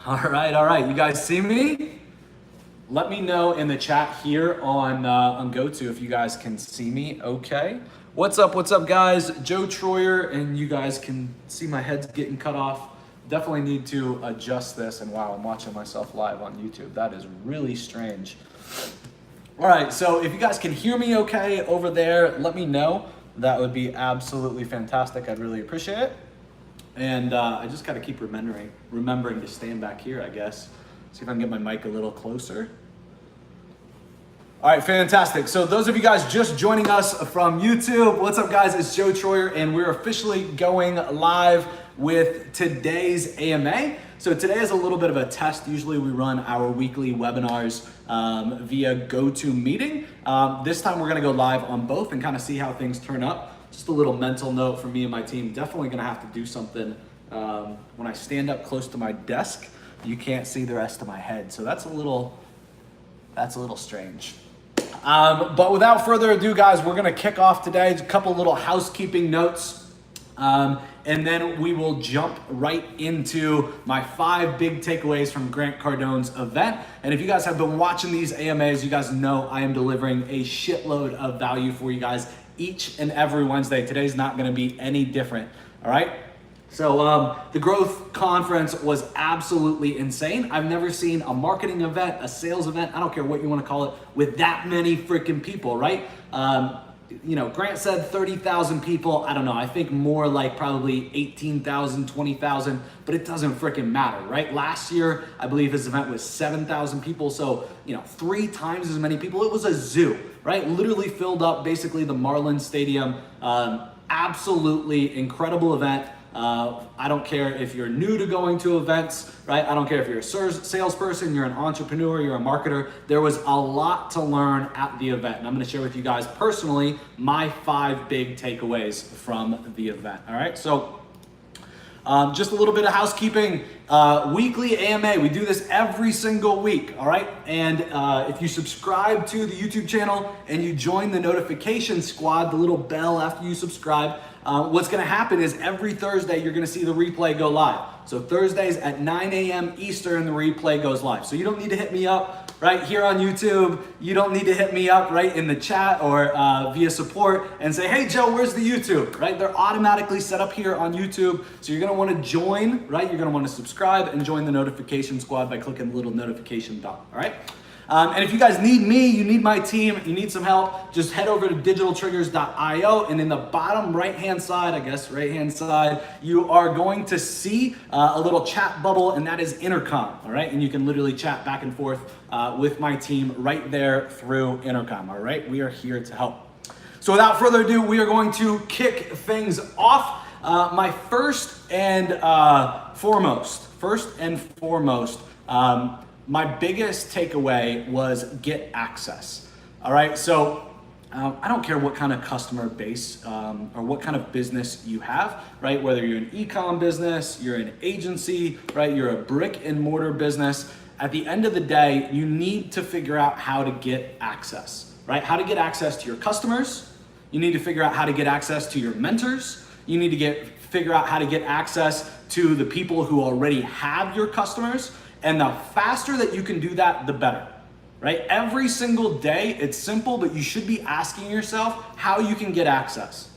All right. You guys see me? Let me know in the chat here on GoTo if you guys can see me okay. What's up, guys? Joe Troyer, and you guys can see my head's getting cut off. Definitely need to adjust this, and wow, I'm watching myself live on YouTube. That is really strange. All right, so if you guys can hear me okay over there, let me know. That would be absolutely fantastic. I'd really appreciate it. And I just gotta keep remembering to stand back here, I guess. See if I can get my mic a little closer. All right, fantastic. So those of you guys just joining us from YouTube, what's up guys? It's Joe Troyer, and we're officially going live with today's AMA. So today is a little bit of a test. Usually we run our weekly webinars via GoTo Meeting. This time we're gonna go live on both and kind of see how things turn up. Just a little mental note for me and my team. Definitely gonna have to do something when I stand up close to my desk. You can't see the rest of my head, so that's a little strange. But without further ado, guys, we're gonna kick off today. A couple little housekeeping notes, and then we will jump right into my 5 big takeaways from Grant Cardone's event. And if you guys have been watching these AMAs, you guys know I am delivering a shitload of value for you guys each and every Wednesday. Today's not gonna be any different, all right? So the growth conference was absolutely insane. I've never seen a marketing event, a sales event, I don't care what you want to call it, with that many freaking people, right? Grant said 30,000 people. I don't know. I think more like probably 18,000, 20,000, but it doesn't freaking matter, right? Last year, I believe his event was 7,000 people. So, 3 times as many people. It was a zoo, right? Literally filled up basically the Marlins Stadium. Absolutely incredible event. I don't care if you're new to going to events, right? I don't care if you're a salesperson, you're an entrepreneur, you're a marketer. There was a lot to learn at the event. And I'm gonna share with you guys personally my 5 big takeaways from the event, all right? So just a little bit of housekeeping. Weekly AMA, we do this every single week, all right? And if you subscribe to the YouTube channel and you join the notification squad, the little bell after you subscribe, what's gonna happen is every Thursday, you're gonna see the replay go live. So Thursdays at 9 a.m. Eastern, the replay goes live. So you don't need to hit me up right here on YouTube. You don't need to hit me up right in the chat or via support and say, hey Joe, where's the YouTube, right? They're automatically set up here on YouTube. So you're gonna wanna join, right? You're gonna wanna subscribe and join the notification squad by clicking the little notification dot, all right? And if you guys need me, you need my team, you need some help, just head over to digitaltriggers.io, and in the bottom right-hand side, you are going to see a little chat bubble, and that is Intercom, all right? And you can literally chat back and forth with my team right there through Intercom, all right? We are here to help. So without further ado, we are going to kick things off. My first and foremost, my biggest takeaway was get access. All right, so I don't care what kind of customer base or what kind of business you have, right? Whether you're an e-com business, you're an agency, right? You're a brick and mortar business. At the end of the day, you need to figure out how to get access, right? How to get access to your customers. You need to figure out how to get access to your mentors. You need to figure out how to get access to the people who already have your customers. And the faster that you can do that, the better, right? Every single day, it's simple, but you should be asking yourself how you can get access,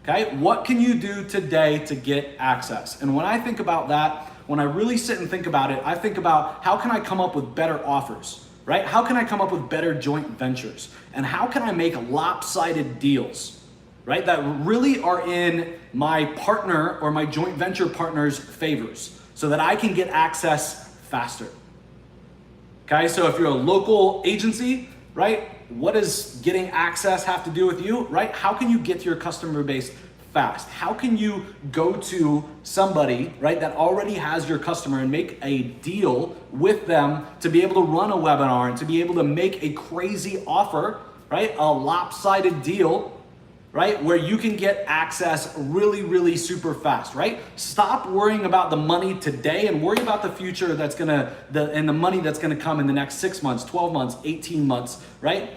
okay? What can you do today to get access? And when I think about that, when I really sit and think about it, I think about how can I come up with better offers, right? How can I come up with better joint ventures? And how can I make lopsided deals, right? That really are in my partner or my joint venture partner's favors, so that I can get access faster. Okay, so if you're a local agency, right, what does getting access have to do with you, right? How can you get to your customer base fast? How can you go to somebody, right, that already has your customer and make a deal with them to be able to run a webinar and to be able to make a crazy offer, right, a lopsided deal, right? Where you can get access really, really super fast, right? Stop worrying about the money today and worry about the future and the money that's gonna come in the next 6 months, 12 months, 18 months, right?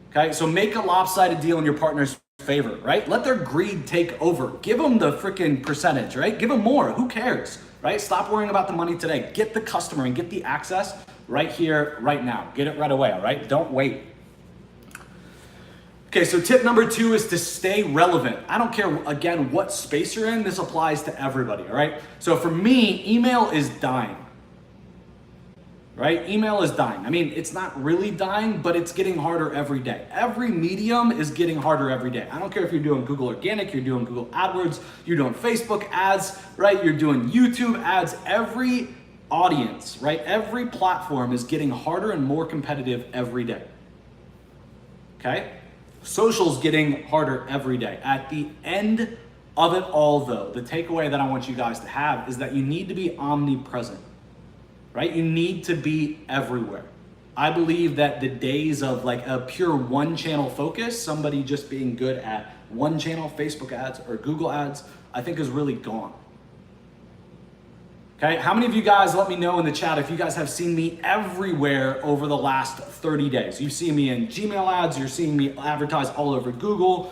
Okay, so make a lopsided deal in your partner's favor, right? Let their greed take over. Give them the freaking percentage, right? Give them more, who cares, right? Stop worrying about the money today. Get the customer and get the access right here, right now. Get it right away, all right? Don't wait. Okay, so tip number 2 is to stay relevant. I don't care, again, what space you're in. This applies to everybody, all right? So for me, email is dying, right? Email is dying. I mean, it's not really dying, but it's getting harder every day. Every medium is getting harder every day. I don't care if you're doing Google Organic, you're doing Google AdWords, you're doing Facebook ads, right? You're doing YouTube ads. Every audience, right? Every platform is getting harder and more competitive every day, okay? Social's getting harder every day. At the end of it all though, the takeaway that I want you guys to have is that you need to be omnipresent, right? You need to be everywhere. I believe that the days of like a pure one channel focus, somebody just being good at one channel, Facebook ads or Google ads, I think is really gone. Okay, how many of you guys, let me know in the chat if you guys have seen me everywhere over the last 30 days. You've seen me in Gmail ads, you're seeing me advertise all over Google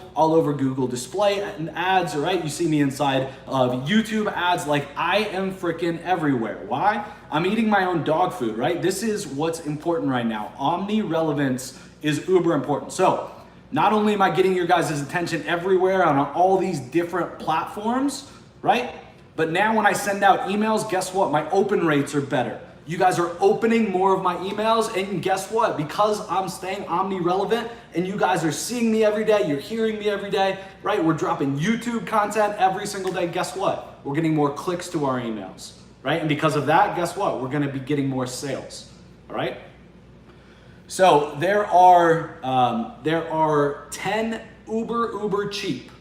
display ads, right? You see me inside of YouTube ads, like I am freaking everywhere. Why? I'm eating my own dog food, right? This is what's important right now. Omni-relevance is uber important. So not only am I getting your guys' attention everywhere on all these different platforms, right? But now when I send out emails, guess what? My open rates are better. You guys are opening more of my emails, and guess what? Because I'm staying omni-relevant and you guys are seeing me every day, you're hearing me every day, right? We're dropping YouTube content every single day. Guess what? We're getting more clicks to our emails, right? And because of that, guess what? We're gonna be getting more sales, all right? So there are 10 uber cheap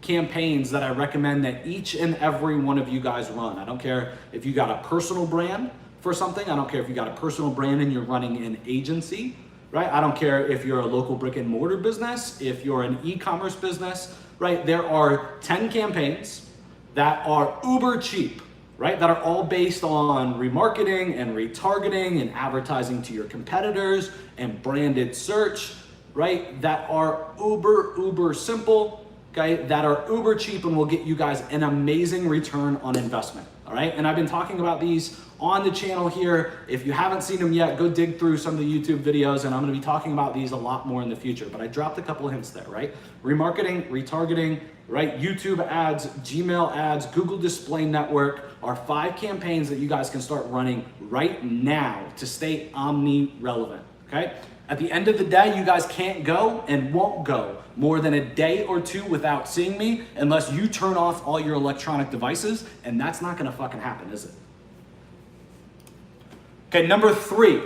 campaigns that I recommend that each and every one of you guys run. I don't care if you got a personal brand for something. I don't care if you got a personal brand and you're running an agency, right? I don't care if you're a local brick and mortar business, if you're an e-commerce business, right? There are 10 campaigns that are uber cheap, right? That are all based on remarketing and retargeting and advertising to your competitors and branded search, right? That are uber simple, okay, that are uber cheap and will get you guys an amazing return on investment, all right? And I've been talking about these on the channel here. If you haven't seen them yet, go dig through some of the YouTube videos, and I'm gonna be talking about these a lot more in the future, but I dropped a couple of hints there, right? Remarketing, retargeting, right? YouTube ads, Gmail ads, Google Display Network are 5 campaigns that you guys can start running right now to stay omni-relevant, okay? At the end of the day, you guys can't go and won't go more than a day or 2 without seeing me unless you turn off all your electronic devices, and that's not gonna fucking happen, is it? Okay, number 3.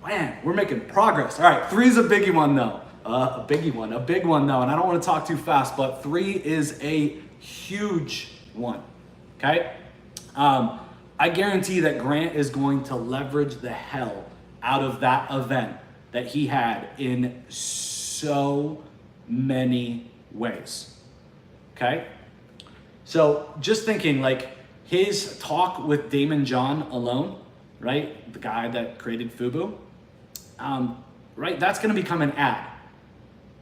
Man, we're making progress. All right, 3 is a biggie one though. A big one though, and I don't wanna talk too fast, but 3 is a huge one, okay? I guarantee that Grant is going to leverage the hell out of that event that he had in so many ways, okay? So just thinking like his talk with Damon John alone, right? The guy that created Fubu, right? That's gonna become an ad,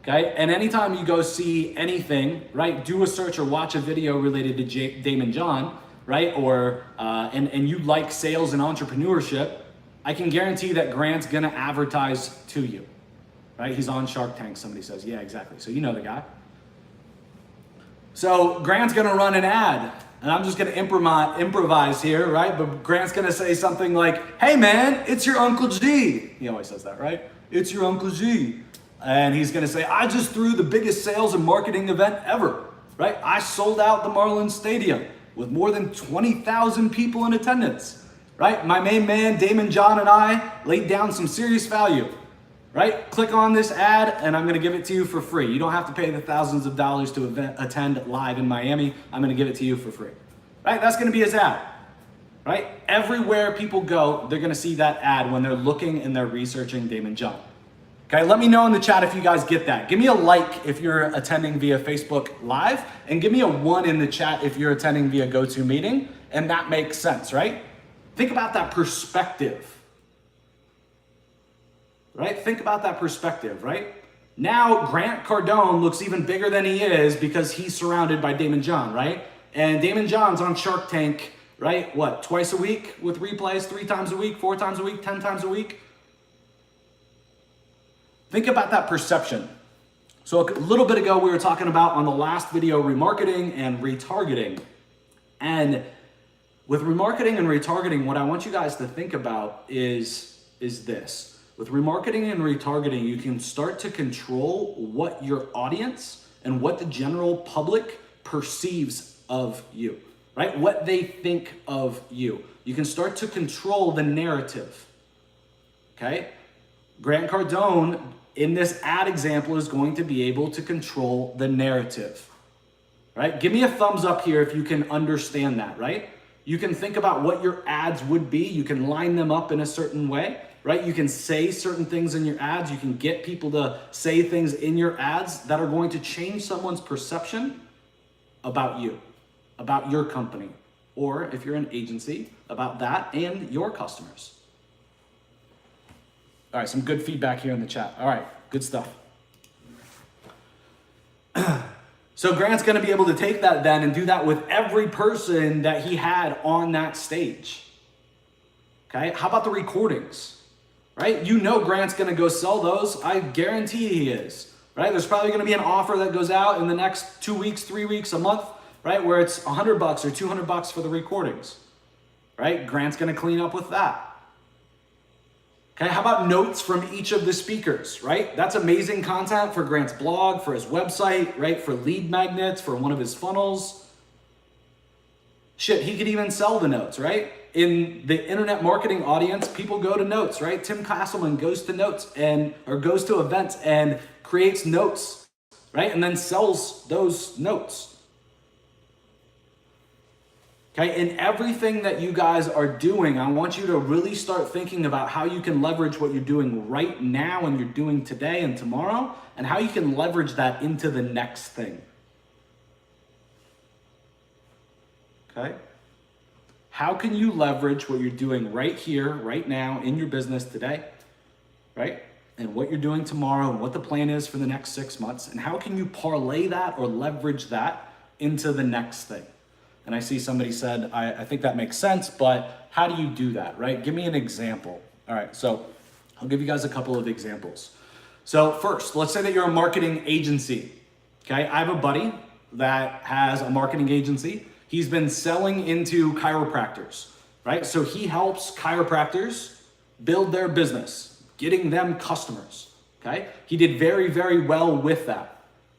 okay? And anytime you go see anything, right? Do a search or watch a video related to Damon John, right? Or, and you like sales and entrepreneurship, I can guarantee that Grant's gonna advertise to you, right? He's on Shark Tank, somebody says. Yeah, exactly. So you know the guy. So Grant's gonna run an ad, and I'm just gonna improvise here, right? But Grant's gonna say something like, hey man, it's your Uncle G. He always says that, right? It's your Uncle G. And he's gonna say, I just threw the biggest sales and marketing event ever, right? I sold out the Marlins Stadium with more than 20,000 people in attendance. Right? My main man, Damon John, and I laid down some serious value, right? Click on this ad and I'm gonna give it to you for free. You don't have to pay the thousands of dollars to attend live in Miami. I'm gonna give it to you for free, right? That's gonna be his ad, right? Everywhere people go, they're gonna see that ad when they're looking and they're researching Damon John. Okay, let me know in the chat if you guys get that. Give me a like if you're attending via Facebook Live, and give me a 1 in the chat if you're attending via GoToMeeting, and that makes sense, right? Think about that perspective, right? Think about that perspective, right? Now Grant Cardone looks even bigger than he is because he's surrounded by Damon John, right? And Damon John's on Shark Tank right? What, twice a week with replays, 3 times a week, 4 times a week, 10 times a week? Think about that perception. So a little bit ago, we were talking about on the last video, remarketing and retargeting. And with remarketing and retargeting, what I want you guys to think about is this. With remarketing and retargeting, you can start to control what your audience and what the general public perceives of you, right? What they think of you. You can start to control the narrative, okay? Grant Cardone, in this ad example, is going to be able to control the narrative, right? Give me a thumbs up here if you can understand that, right? You can think about what your ads would be. You can line them up in a certain way, right? You can say certain things in your ads. You can get people to say things in your ads that are going to change someone's perception about you, about your company, or if you're an agency, about that and your customers. All right, some good feedback here in the chat. All right, good stuff. So Grant's gonna be able to take that then and do that with every person that he had on that stage. Okay, how about the recordings, right? You know Grant's gonna go sell those. I guarantee he is, right? There's probably gonna be an offer that goes out in the next 2 weeks, 3 weeks, a month, right? Where it's $100 or $200 for the recordings, right? Grant's gonna clean up with that. Okay, how about notes from each of the speakers, right? That's amazing content for Grant's blog, for his website, right? For lead magnets, for one of his funnels. Shit, he could even sell the notes, right? In the internet marketing audience, people go to notes, right? Tim Castleman goes to notes or goes to events and creates notes, right? And then sells those notes. Okay, in everything that you guys are doing, I want you to really start thinking about how you can leverage what you're doing right now and you're doing today and tomorrow, and how you can leverage that into the next thing. Okay? How can you leverage what you're doing right here, right now, in your business today, right? And what you're doing tomorrow and what the plan is for the next 6 months, and how can you parlay that or leverage that into the next thing? And I see somebody said, I think that makes sense, but how do you do that, right? Give me an example. All right, so I'll give you guys a couple of examples. So first, let's say that you're a marketing agency, okay? I have a buddy that has a marketing agency. He's been selling into chiropractors, right? So he helps chiropractors build their business, getting them customers, okay? He did very, very well with that.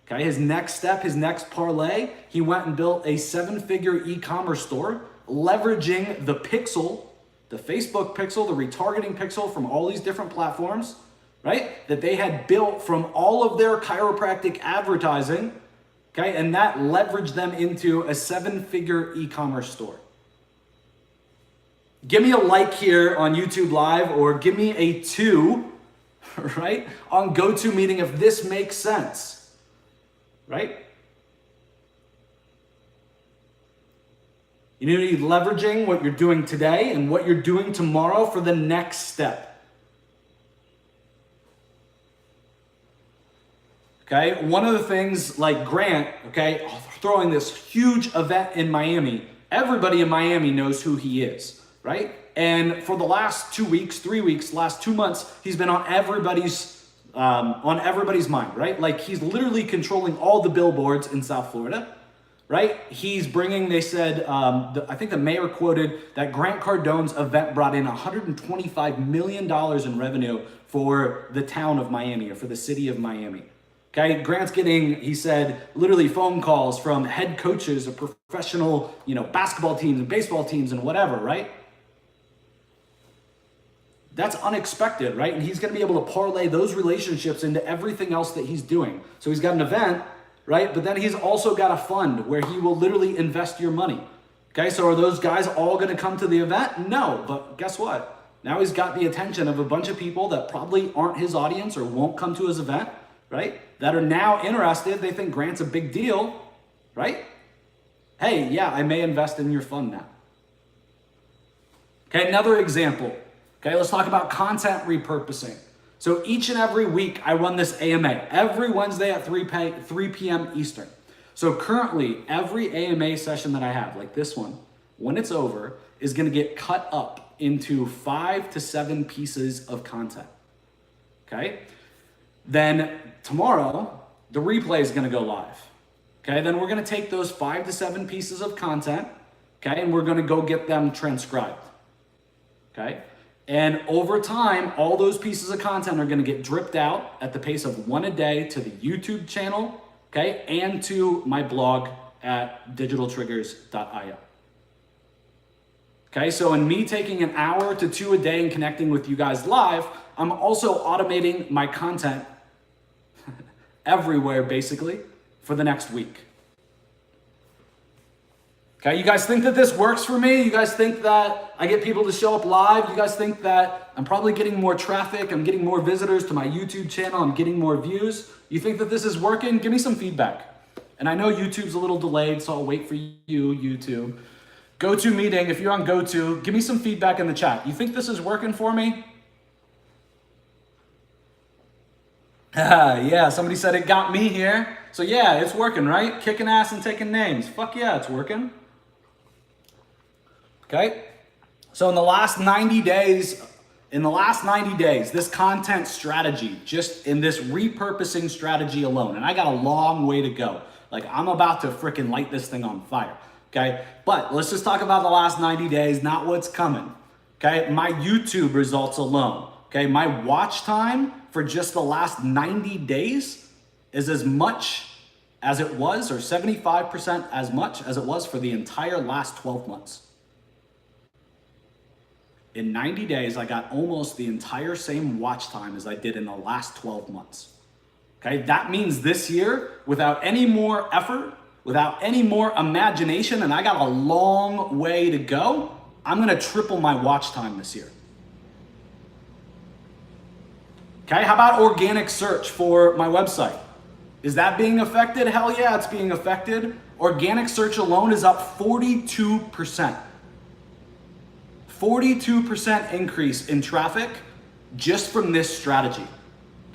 Okay, his next step, his next parlay, he went and built a 7-figure e-commerce store, leveraging the pixel, the Facebook pixel, the retargeting pixel from all these different platforms, right? That they had built from all of their chiropractic advertising, okay? And that leveraged them into a 7-figure e-commerce store. Give me a like here on YouTube Live, or give me a 2, right? On GoToMeeting if this makes sense. Right? You need to be leveraging what you're doing today and what you're doing tomorrow for the next step. Okay? One of the things like Grant, okay, throwing this huge event in Miami, everybody in Miami knows who he is, right? And for the last 2 weeks, 3 weeks, last 2 months, he's been on everybody's mind, right? Like he's literally controlling all the billboards in South Florida, right? He's bringing, they said, I think the mayor quoted that Grant Cardone's event brought in $125 million in revenue for the town of Miami, or for the city of Miami. Okay, Grant's getting, he said, literally phone calls from head coaches of professional, basketball teams and baseball teams and whatever, right? That's unexpected, right? And he's going to be able to parlay those relationships into everything else that he's doing. So he's got an event, right? But then he's also got a fund where he will literally invest your money. Okay, so are those guys all going to come to the event? No, but guess what? Now he's got the attention of a bunch of people that probably aren't his audience or won't come to his event, right? That are now interested. They think Grant's a big deal, right? Hey, yeah, I may invest in your fund now. Okay, another example. Okay, let's talk about content repurposing. So each and every week I run this AMA every Wednesday at 3 p.m. Eastern. So currently every AMA session that I have, like this one, when it's over, is gonna get cut up into 5 to 7 pieces of content, okay? Then tomorrow, the replay is gonna go live, okay? Then we're gonna take those 5 to 7 pieces of content, okay? And we're gonna go get them transcribed, okay? And over time, all those pieces of content are gonna get dripped out at the pace of 1 a day to the YouTube channel, okay? And to my blog at digitaltriggers.io. Okay, so in me taking an hour to 2 a day and connecting with you guys live, I'm also automating my content everywhere basically for the next week. Okay, you guys think that this works for me? You guys think that I get people to show up live? You guys think that I'm probably getting more traffic, I'm getting more visitors to my YouTube channel, I'm getting more views? You think that this is working? Give me some feedback. And I know YouTube's a little delayed, so I'll wait for you, YouTube. GoToMeeting, if you're on GoTo, give me some feedback in the chat. You think this is working for me? Yeah, somebody said it got me here. So yeah, it's working, right? Kicking ass and taking names. Fuck yeah, it's working. Okay? So in the last 90 days, this content strategy, just in this repurposing strategy alone, and I got a long way to go. Like I'm about to freaking light this thing on fire. Okay, but let's just talk about the last 90 days, not what's coming. Okay, my YouTube results alone. Okay, my watch time for just the last 90 days is as much as it was, or 75% as much as it was for the entire last 12 months. In 90 days, I got almost the entire same watch time as I did in the last 12 months. Okay, that means this year, without any more effort, without any more imagination, and I got a long way to go, I'm gonna triple my watch time this year. Okay, how about organic search for my website? Is that being affected? Hell yeah, it's being affected. Organic search alone is up 42%. 42% increase in traffic just from this strategy.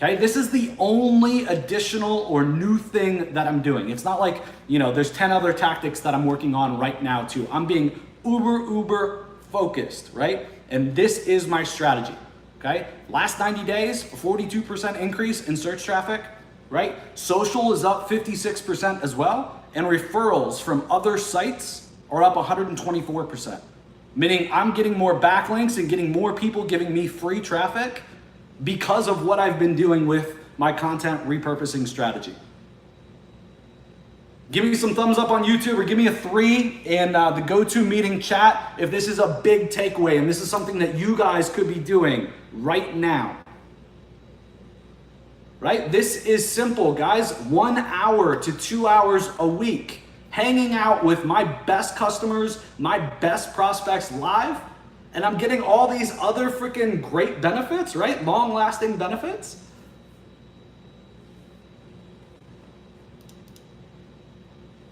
Okay, this is the only additional or new thing that I'm doing. It's not like, there's 10 other tactics that I'm working on right now too. I'm being uber focused, right? And this is my strategy, okay? Last 90 days, 42% increase in search traffic, right? Social is up 56% as well. And referrals from other sites are up 124%. Meaning I'm getting more backlinks and getting more people giving me free traffic because of what I've been doing with my content repurposing strategy. Give me some thumbs up on YouTube or give me a 3 in the GoToMeeting chat if this is a big takeaway and this is something that you guys could be doing right now. Right? This is simple, guys. 1 hour to 2 hours a week, hanging out with my best customers, my best prospects live, and I'm getting all these other freaking great benefits, right? Long-lasting benefits.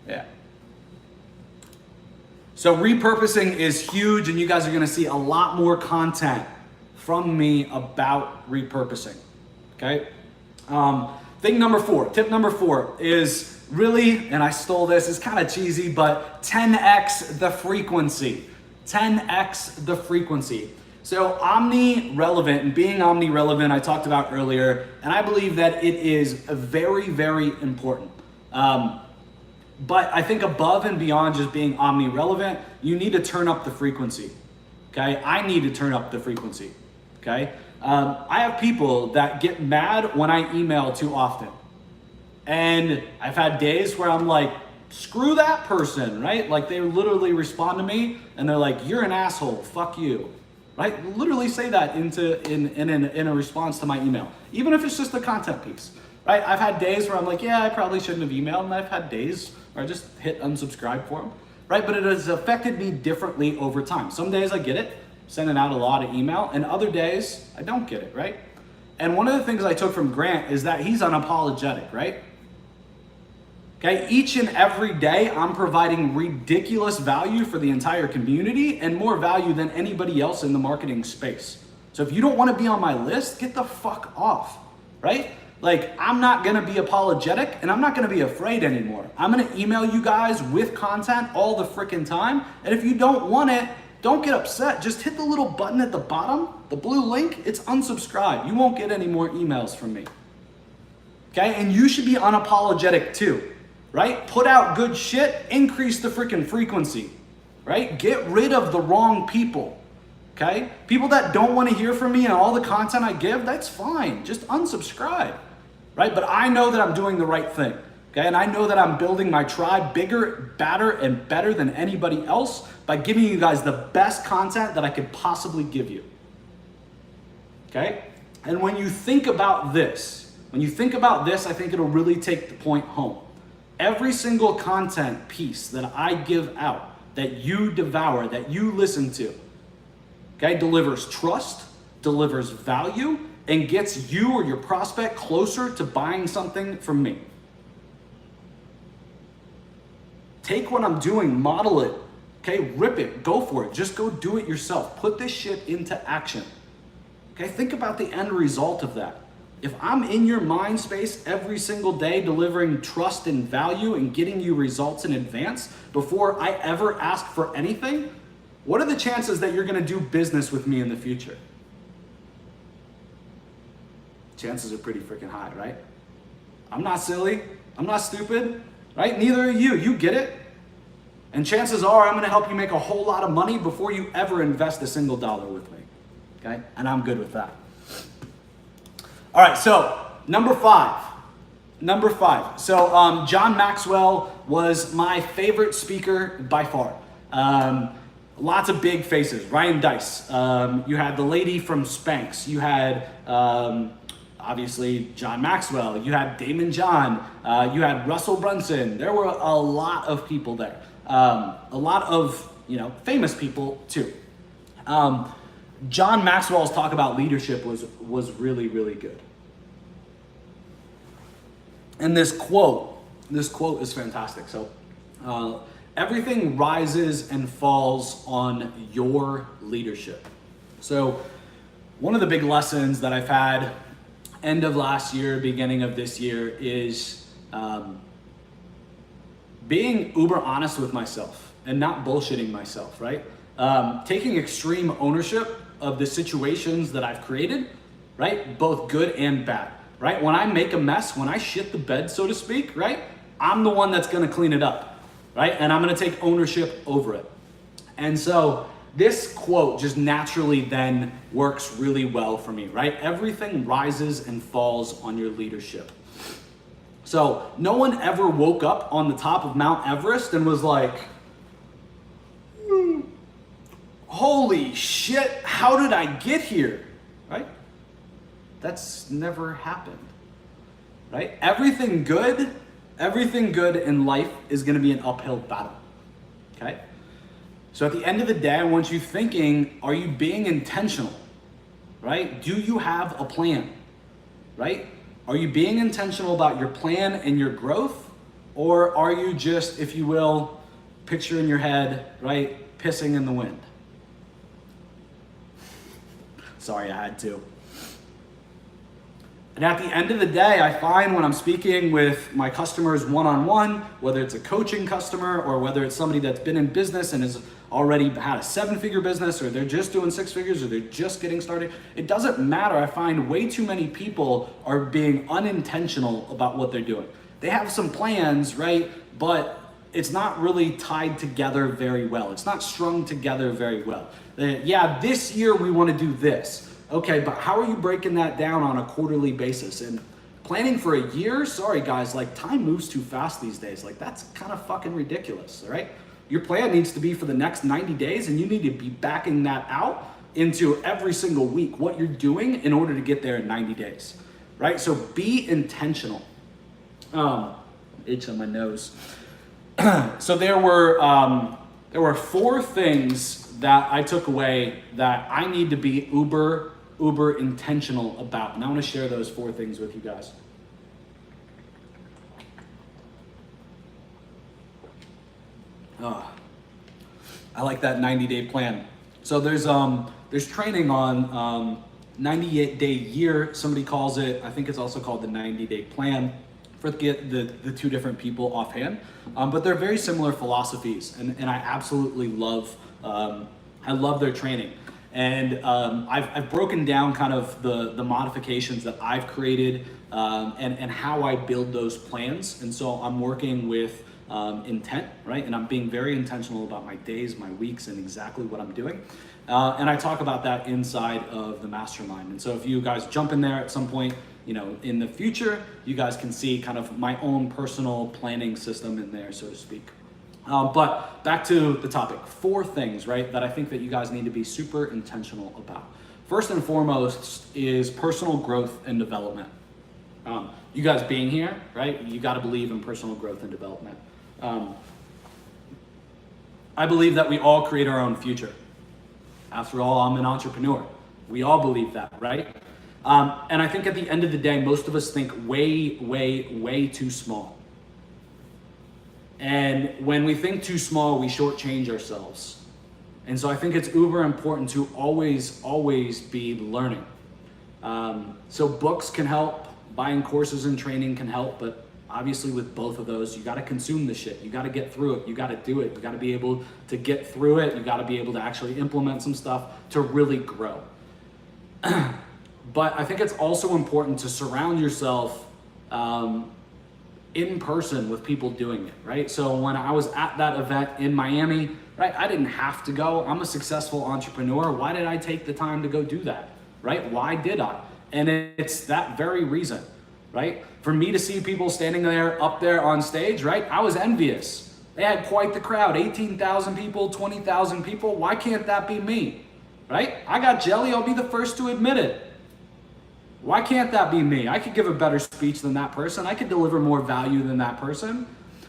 Yeah. So repurposing is huge, and you guys are gonna see a lot more content from me about repurposing, okay? Tip number 4 is really, and I stole this, it's kind of cheesy, but 10x the frequency. 10x the frequency. So omni-relevant and being omni-relevant, I talked about earlier, and I believe that it is very, very important. But I think above and beyond just being omni-relevant, you need to turn up the frequency, okay? I need to turn up the frequency, okay? I have people that get mad when I email too often. And I've had days where I'm like, screw that person, right? Like they literally respond to me and they're like, you're an asshole, fuck you, right? Literally say that in a response to my email, even if it's just a content piece, right? I've had days where I'm like, yeah, I probably shouldn't have emailed, and I've had days where I just hit unsubscribe for them, right? But it has affected me differently over time. Some days I get it, sending out a lot of email, and other days I don't get it, right? And one of the things I took from Grant is that he's unapologetic, right? Okay, each and every day I'm providing ridiculous value for the entire community and more value than anybody else in the marketing space. So if you don't want to be on my list, get the fuck off, right? Like, I'm not gonna be apologetic and I'm not gonna be afraid anymore. I'm gonna email you guys with content all the freaking time. And if you don't want it, don't get upset. Just hit the little button at the bottom, the blue link, it's unsubscribe. You won't get any more emails from me. Okay, and you should be unapologetic too, right? Put out good shit, increase the freaking frequency, right? Get rid of the wrong people, okay? People that don't want to hear from me and all the content I give, that's fine. Just unsubscribe, right? But I know that I'm doing the right thing, okay? And I know that I'm building my tribe bigger, badder, and better than anybody else by giving you guys the best content that I could possibly give you, okay? And when you think about this, I think it'll really take the point home. Every single content piece that I give out, that you devour, that you listen to, okay, delivers trust, delivers value, and gets you or your prospect closer to buying something from me. Take what I'm doing, model it, okay, rip it, go for it. Just go do it yourself. Put this shit into action. Okay, think about the end result of that. If I'm in your mind space every single day delivering trust and value and getting you results in advance before I ever ask for anything, what are the chances that you're gonna do business with me in the future? Chances are pretty freaking high, right? I'm not silly, I'm not stupid, right? Neither are you, you get it. And chances are I'm gonna help you make a whole lot of money before you ever invest a single dollar with me, okay? And I'm good with that. All right, so number five. So John Maxwell was my favorite speaker by far. Lots of big faces. Ryan Dice. You had the lady from Spanx. You had obviously John Maxwell. You had Damon John. You had Russell Brunson. There were a lot of people there. A lot of famous people too. John Maxwell's talk about leadership was really, really good. And this quote is fantastic. So, everything rises and falls on your leadership. So, one of the big lessons that I've had end of last year, beginning of this year is being uber honest with myself and not bullshitting myself, right? Taking extreme ownership of the situations that I've created, right? Both good and bad, right? When I make a mess, when I shit the bed, so to speak, right? I'm the one that's gonna clean it up, right? And I'm gonna take ownership over it. And so this quote just naturally then works really well for me, right? Everything rises and falls on your leadership. So no one ever woke up on the top of Mount Everest and was like, holy shit, how did I get here, right? That's never happened, right? Everything good in life is gonna be an uphill battle, okay? So at the end of the day, I want you thinking, are you being intentional, right? Do you have a plan, right? Are you being intentional about your plan and your growth? Or are you just, if you will, picture in your head, right, pissing in the wind? Sorry, I had to. And at the end of the day, I find when I'm speaking with my customers one-on-one, whether it's a coaching customer or whether it's somebody that's been in business and has already had a 7-figure business, or they're just doing 6 figures, or they're just getting started, it doesn't matter. I find way too many people are being unintentional about what they're doing. They have some plans, right? But it's not really tied together very well. It's not strung together very well. Yeah, this year we want to do this. Okay, but how are you breaking that down on a quarterly basis? And planning for a year, sorry guys, like time moves too fast these days. Like that's kind of fucking ridiculous, all right? Your plan needs to be for the next 90 days and you need to be backing that out into every single week, what you're doing in order to get there in 90 days, right? So be intentional. Itch on my nose. So there were 4 things that I took away that I need to be uber intentional about. And I want to share those 4 things with you guys. I like that 90-day plan. So there's training on 90-day year, somebody calls it. I think it's also called the 90-day plan. Forget the two different people offhand, but they're very similar philosophies, and I absolutely love I love their training. And I've broken down kind of the modifications that I've created and how I build those plans. And so I'm working with intent, right? And I'm being very intentional about my days, my weeks, and exactly what I'm doing. And I talk about that inside of the mastermind. And so if you guys jump in there at some point, you know, in the future, you guys can see kind of my own personal planning system in there, so to speak. But back to the topic, 4 things, right, that I think that you guys need to be super intentional about. First and foremost is personal growth and development. You guys being here, right, you got to believe in personal growth and development. I believe that we all create our own future. After all, I'm an entrepreneur. We all believe that, right? And I think at the end of the day, most of us think way, way, way too small. And when we think too small, we shortchange ourselves. And so I think it's uber important to always, always be learning. So books can help, buying courses and training can help, but obviously with both of those, you gotta consume the shit. You gotta get through it. You gotta do it. You gotta be able to get through it. You gotta be able to actually implement some stuff to really grow. But I think it's also important to surround yourself in person with people doing it, right? So when I was at that event in Miami, right, I didn't have to go. I'm a successful entrepreneur. Why did I take the time to go do that, right? Why did I? And it's that very reason, right? For me to see people standing there, up there on stage, right? I was envious. They had quite the crowd, 18,000 people, 20,000 people. Why can't that be me, right? I got jelly, I'll be the first to admit it. Why can't that be me? I could give a better speech than that person. I could deliver more value than that person.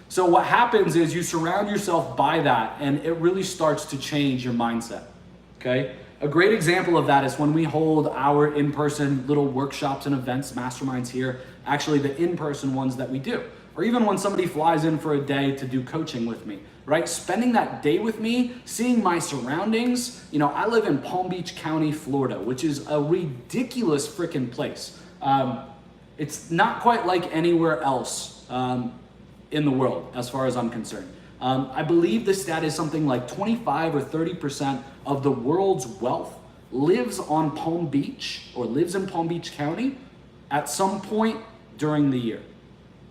So what happens is you surround yourself by that, and it really starts to change your mindset, okay? A great example of that is when we hold our in-person little workshops and events, masterminds here, actually the in-person ones that we do. Or even when somebody flies in for a day to do coaching with me, right? Spending that day with me, seeing my surroundings. You know, I live in Palm Beach County, Florida, which is a ridiculous freaking place. It's not quite like anywhere else in the world, as far as I'm concerned. I believe the stat is something like 25 or 30% of the world's wealth lives on Palm Beach or lives in Palm Beach County at some point during the year.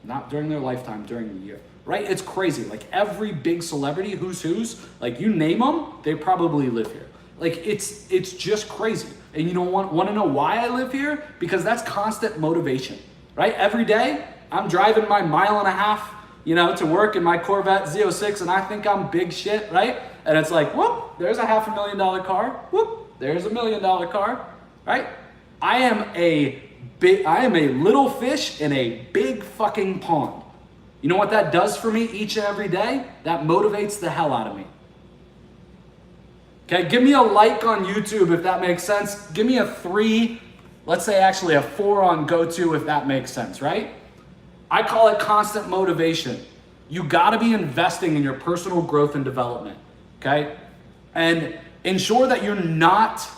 Not during their lifetime, during the year, right? It's crazy. Like every big celebrity, who's, like you name them, they probably live here. Like it's just crazy. And you don't want to know why I live here? Because that's constant motivation, right? Every day I'm driving my 1.5 miles, you know, to work in my Corvette Z06 and I think I'm big shit, right? And it's like, whoop, there's a $500,000 car. Whoop, there's a $1 million car, right? I am a little fish in a big fucking pond. You know what that does for me each and every day? That motivates the hell out of me. Okay, give me a like on YouTube if that makes sense. Give me a 3, let's say actually a 4 on GoTo if that makes sense, right? I call it constant motivation. You gotta be investing in your personal growth and development, okay? And ensure that you're not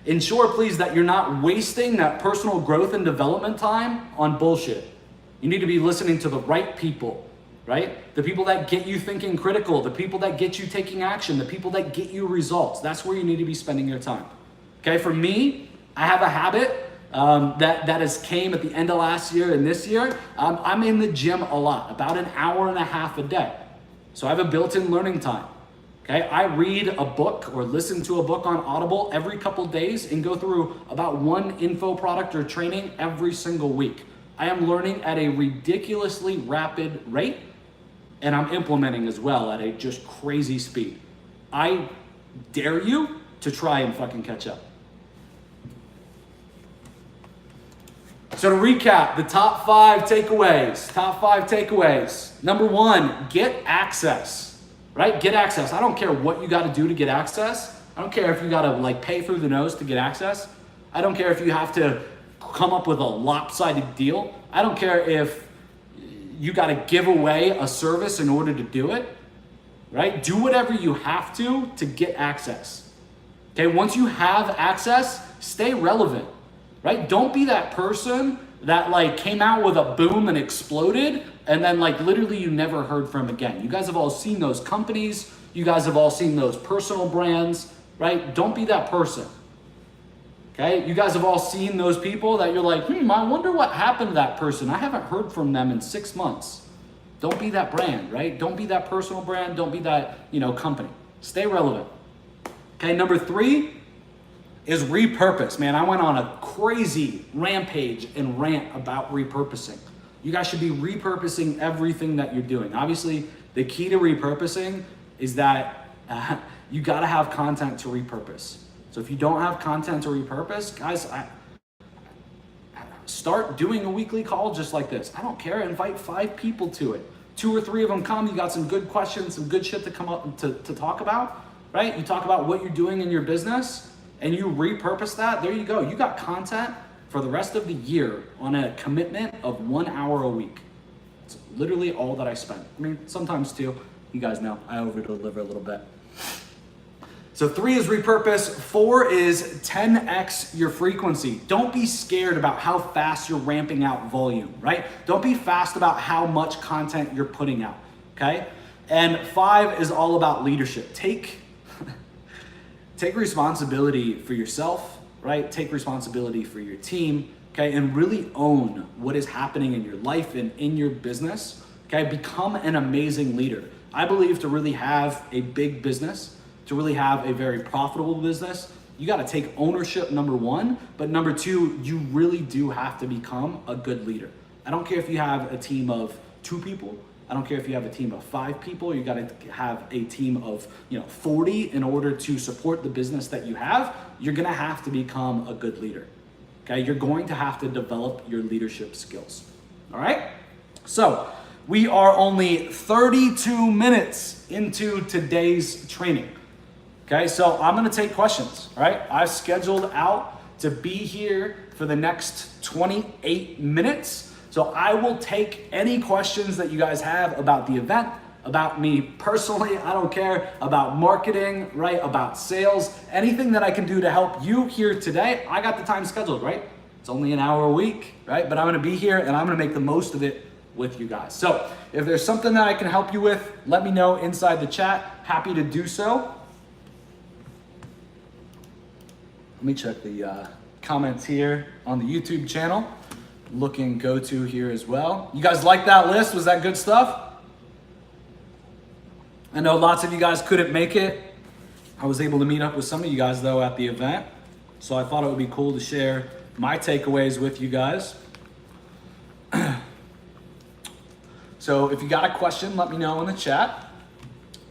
Ensure, please, that you're not wasting that personal growth and development time on bullshit. You need to be listening to the right people, right? The people that get you thinking critical, the people that get you taking action, the people that get you results. That's where you need to be spending your time. Okay, for me, I have a habit that has came at the end of last year and this year. I'm in the gym a lot, about 1.5 hours a day. So I have a built-in learning time. Okay, I read a book or listen to a book on Audible every couple days and go through about 1 info product or training every single week. I am learning at a ridiculously rapid rate, and I'm implementing as well at a just crazy speed. I dare you to try and fucking catch up. So to recap, the top 5 takeaways. Number 1, get access. Right? Get access. I don't care what you got to do to get access. I don't care if you got to like pay through the nose to get access. I don't care if you have to come up with a lopsided deal. I don't care if you got to give away a service in order to do it. Right? Do whatever you have to get access. Okay? Once you have access, stay relevant, right? Don't be that person that like came out with a boom and exploded and then like literally you never heard from again. You guys have all seen those companies. You guys have all seen those personal brands, right? Don't be that person. Okay, you guys have all seen those people that you're like, I wonder what happened to that person. I haven't heard from them in 6 months. Don't be that brand, right? Don't be that personal brand. Don't be that, company. Stay relevant. Okay, number 3 is repurpose. Man, I went on a crazy rampage and rant about repurposing. You guys should be repurposing everything that you're doing. Obviously, the key to repurposing is that you gotta have content to repurpose. So if you don't have content to repurpose, guys, start doing a weekly call just like this. I don't care, invite 5 people to it. 2 or 3 of them come, you got some good questions, some good shit to come up to talk about, right? You talk about what you're doing in your business and you repurpose that, there you go. You got content for the rest of the year on a commitment of 1 hour a week. It's literally all that I spend. I mean, sometimes 2. You guys know I over deliver a little bit. So 3 is repurpose. 4 is 10x your frequency. Don't be scared about how fast you're ramping out volume, right? Don't be fast about how much content you're putting out, okay? And 5 is all about leadership. Take responsibility for yourself, right? Take responsibility for your team, okay? And really own what is happening in your life and in your business, okay? Become an amazing leader. I believe to really have a big business, to really have a very profitable business, you got to take ownership, number 1, but number 2, you really do have to become a good leader. I don't care if you have a team of 2 people. I don't care if you have a team of 5 people. You got to have a team of 40 in order to support the business that you have. You're going to have to become a good leader. Okay, you're going to have to develop your leadership skills. All right. So we are only 32 minutes into today's training. Okay, so I'm gonna take questions, all right? I've scheduled out to be here for the next 28 minutes. So I will take any questions that you guys have about the event, about me personally, I don't care, about marketing, right? About sales, anything that I can do to help you here today. I got the time scheduled, right? It's only an hour a week, right? But I'm gonna be here and I'm gonna make the most of it with you guys. So if there's something that I can help you with, let me know inside the chat. Happy to do so. Let me check the comments here on the YouTube channel. Looking go-to here as well. You guys like that list? Was that good stuff? I know lots of you guys couldn't make it. I was able to meet up with some of you guys though at the event. So I thought it would be cool to share my takeaways with you guys. So if you got a question, let me know in the chat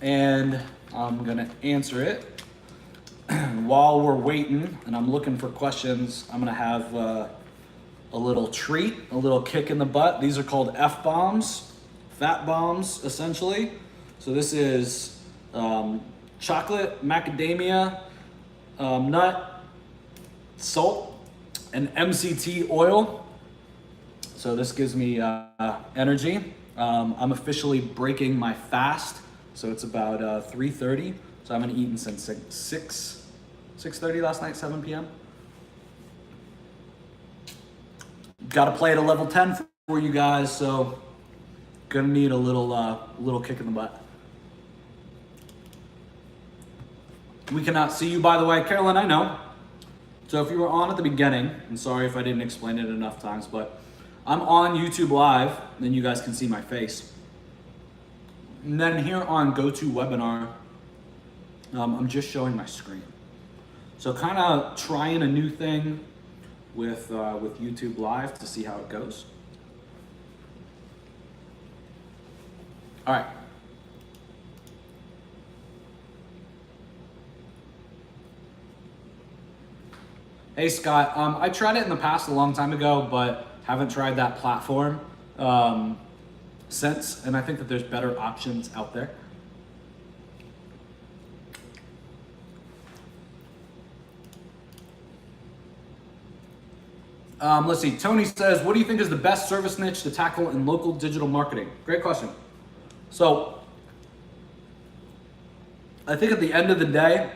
and I'm gonna answer it. While we're waiting and I'm looking for questions, I'm gonna have a little treat, a little kick in the butt. These are called F-bombs, fat bombs, essentially. So this is chocolate, macadamia, nut, salt, and MCT oil. So this gives me energy. I'm officially breaking my fast. So it's about 3:30. So I haven't eaten since 6:30 last night, 7 p.m. Got to play at a level 10 for you guys, so gonna need a little kick in the butt. We cannot see you, by the way, Carolyn. I know. So if you were on at the beginning, I'm sorry if I didn't explain it enough times, but I'm on YouTube Live, then you guys can see my face. And then here on GoToWebinar, I'm just showing my screen. So kind of trying a new thing with YouTube Live to see how it goes. All right. Hey Scott, I tried it in the past a long time ago, but haven't tried that platform since, and I think that there's better options out there. Let's see, Tony says, what do you think is the best service niche to tackle in local digital marketing? Great question. So, I think at the end of the day,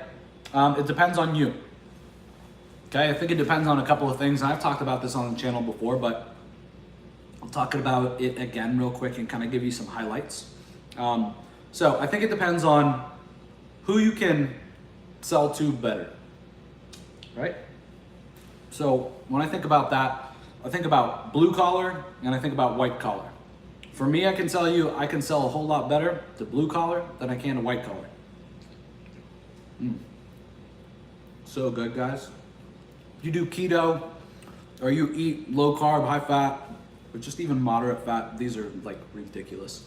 it depends on you. Okay, I think it depends on a couple of things. And I've talked about this on the channel before, but I'll talk about it again real quick and kind of give you some highlights. So I think it depends on who you can sell to better, right? So when I think about that, I think about blue collar and I think about white collar. For me, I can tell you, I can sell a whole lot better to blue collar than I can to white collar. So good, guys. If you do keto or you eat low carb, high fat, or just even moderate fat, these are like ridiculous.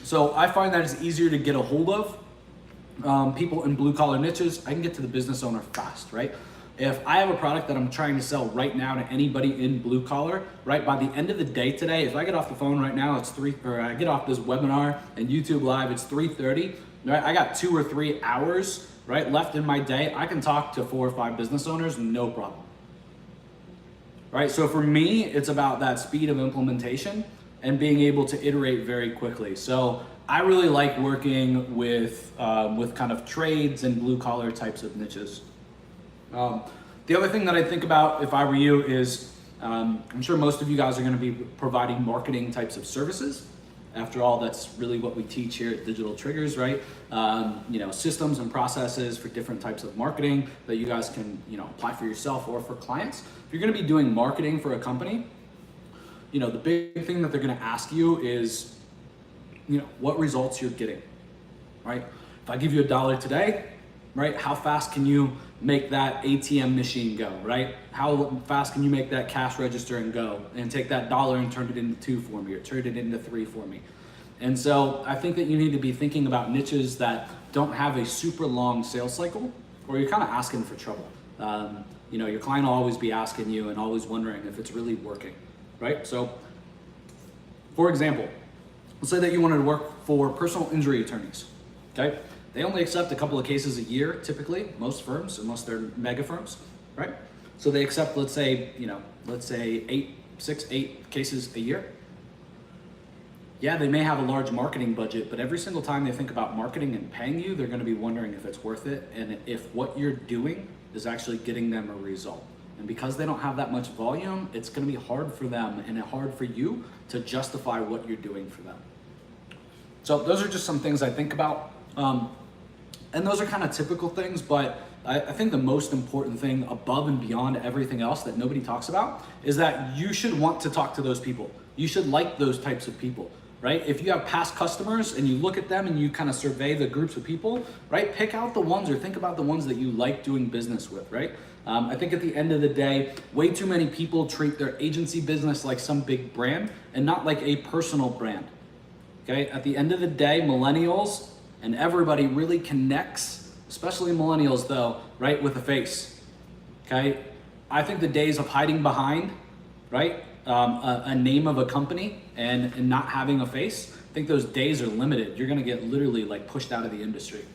So I find that it's easier to get a hold of people in blue collar niches. I can get to the business owner fast, right? If I have a product that I'm trying to sell right now to anybody in blue collar, right, by the end of the day today, if I get off the phone right now, I get off this webinar and YouTube live, it's 3:30, right? I got 2 or 3 hours, right, left in my day. I can talk to 4 or 5 business owners, no problem. Right, so for me, it's about that speed of implementation and being able to iterate very quickly. So I really like working with kind of trades and blue collar types of niches. The other thing that I think about if I were you is, I'm sure most of you guys are gonna be providing marketing types of services. After all, that's really what we teach here at Digital Triggers, right? You know, systems and processes for different types of marketing that you guys can, you know, apply for yourself or for clients. If you're gonna be doing marketing for a company, you know, the big thing that they're gonna ask you is, you know, what results you're getting, right? If I give you $1 today, right, how fast can you make that ATM machine go, right? How fast can you make that cash register and go and take that $1 and turn it into 2 for me or turn it into 3 for me? And so I think that you need to be thinking about niches that don't have a super long sales cycle, or you're kind of asking for trouble. You know, your client will always be asking you and always wondering if it's really working, right? So for example, let's say that you wanted to work for personal injury attorneys, okay? They only accept a couple of cases a year, typically, most firms, unless they're mega firms, right? So they accept, let's say, you know, let's say 6, 8 cases a year. Yeah, they may have a large marketing budget, but every single time they think about marketing and paying you, they're gonna be wondering if it's worth it and if what you're doing is actually getting them a result. And because they don't have that much volume, it's gonna be hard for them and hard for you to justify what you're doing for them. So those are just some things I think about. And those are kind of typical things, but I think the most important thing above and beyond everything else that nobody talks about is that you should want to talk to those people. You should like those types of people, right? If you have past customers and you look at them and you kind of survey the groups of people, right? Pick out the ones or think about the ones that you like doing business with, right? I think at the end of the day, way too many people treat their agency business like some big brand and not like a personal brand, okay? At the end of the day, millennials and everybody really connects, especially millennials though, right, with a face, okay? I think the days of hiding behind, right, a name of a company and not having a face, I think those days are limited. You're gonna get literally like pushed out of the industry.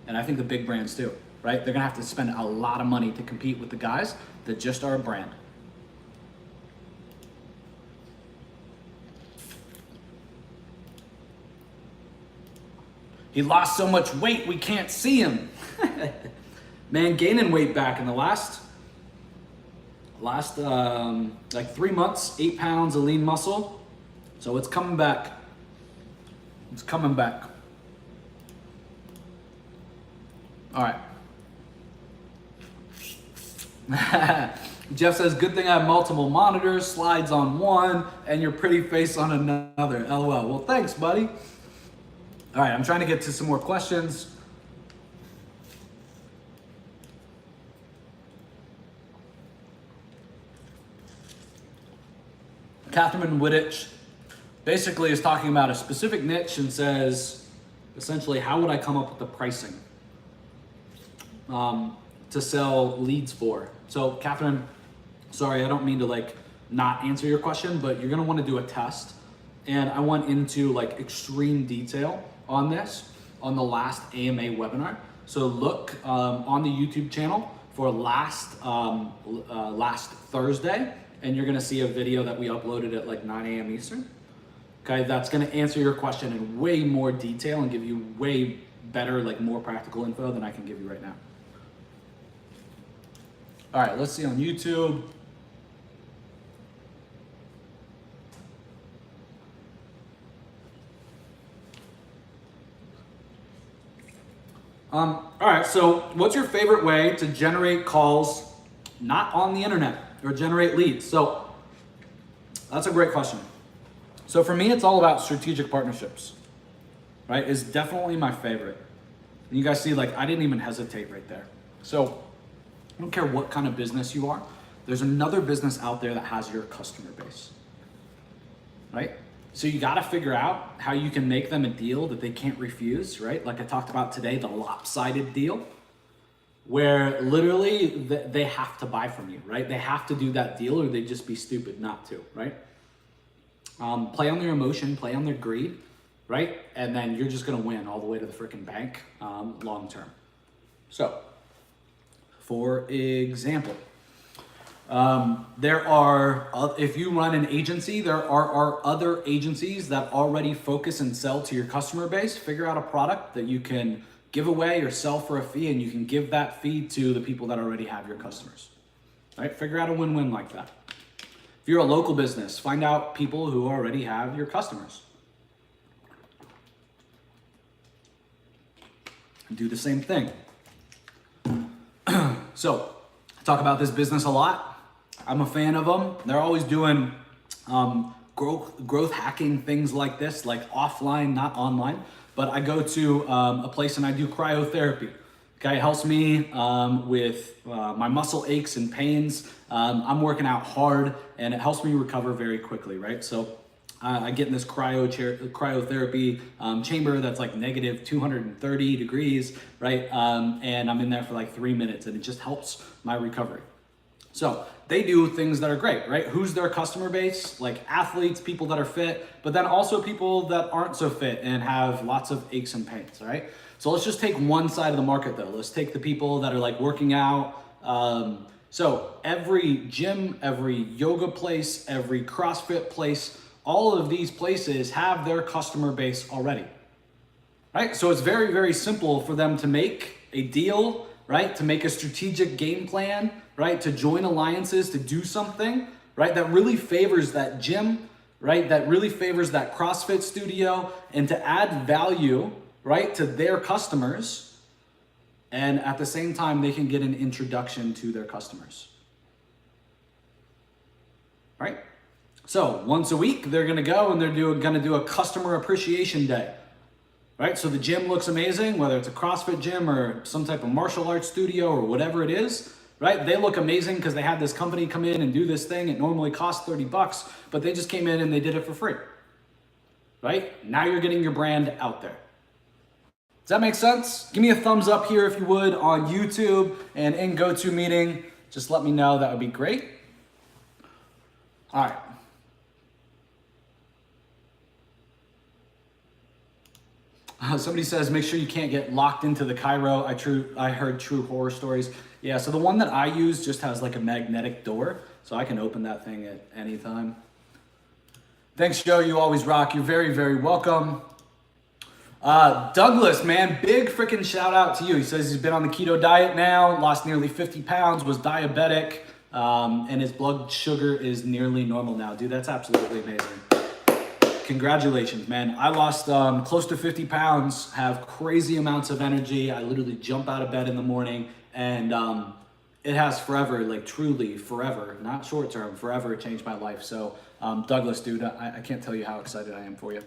And I think the big brands too, right? They're gonna have to spend a lot of money to compete with the guys that just are a brand. He lost so much weight, we can't see him. Man, gaining weight back in the last like 3 months, 8 pounds of lean muscle. So it's coming back. It's coming back. All right. Jeff says, good thing I have multiple monitors, slides on one, and your pretty face on another. LOL. Well, thanks, buddy. All right, I'm trying to get to some more questions. Catherine Wittich basically is talking about a specific niche and says, essentially, how would I come up with the pricing to sell leads for? So Catherine, sorry, I don't mean to like not answer your question, but you're gonna wanna do a test. And I went into like extreme detail on this on the last AMA webinar. So look on the YouTube channel for last Thursday, and you're gonna see a video that we uploaded at like 9 a.m. Eastern. Okay, that's gonna answer your question in way more detail and give you way better, like more practical info than I can give you right now. All right, let's see on YouTube. All right, so what's your favorite way to generate calls not on the internet or generate leads? So that's a great question. So for me, it's all about strategic partnerships, right? Is definitely my favorite. And you guys see, like, I didn't even hesitate right there. So I don't care what kind of business you are. There's another business out there that has your customer base, right? So you got to figure out how you can make them a deal that they can't refuse, right? Like I talked about today, the lopsided deal, where literally they have to buy from you, right? They have to do that deal or they'd just be stupid not to, right? Play on their emotion, play on their greed, right? And then you're just going to win all the way to the freaking bank long term. So, for example, there are, if you run an agency, there are other agencies that already focus and sell to your customer base. Figure out a product that you can give away or sell for a fee, and you can give that fee to the people that already have your customers. Right? Figure out a win-win like that. If you're a local business, find out people who already have your customers. And do the same thing. So, I talk about this business a lot. I'm a fan of them. They're always doing growth hacking things like this, like offline, not online. But I go to a place and I do cryotherapy. Okay, it helps me with my muscle aches and pains. I'm working out hard and it helps me recover very quickly, right? So I get in this cryotherapy chamber that's like negative 230 degrees, right? And I'm in there for like 3 minutes and it just helps my recovery. So they do things that are great, right? Who's their customer base? Like athletes, people that are fit, but then also people that aren't so fit and have lots of aches and pains, right? So let's just take one side of the market though. Let's take the people that are like working out. So every gym, every yoga place, every CrossFit place, all of these places have their customer base already, right? So it's very, very simple for them to make a deal, right? To make a strategic game plan, right? To join alliances, to do something, right? That really favors that gym, right? That really favors that CrossFit studio, and to add value, right? To their customers. And at the same time, they can get an introduction to their customers, right? So once a week, they're gonna go and they're gonna do a customer appreciation day, right? So the gym looks amazing, whether it's a CrossFit gym or some type of martial arts studio or whatever it is, right? They look amazing because they had this company come in and do this thing. It normally costs 30 bucks, but they just came in and they did it for free, right? Now you're getting your brand out there. Does that make sense? Give me a thumbs up here if you would on YouTube, and in GoToMeeting, just let me know. That would be great. All right. Somebody says, make sure you can't get locked into the Cairo. I heard true horror stories. Yeah, so the one that I use just has like a magnetic door, so I can open that thing at any time. Thanks, Joe. You always rock. You're very, very welcome. Douglas, man, big freaking shout out to you. He says he's been on the keto diet now, lost nearly 50 pounds, was diabetic, and his blood sugar is nearly normal now. Dude, that's absolutely amazing. Congratulations, man. I lost close to 50 pounds, have crazy amounts of energy. I literally jump out of bed in the morning, and it has forever, like truly forever, not short term, forever changed my life. So Douglas, dude, I can't tell you how excited I am for you.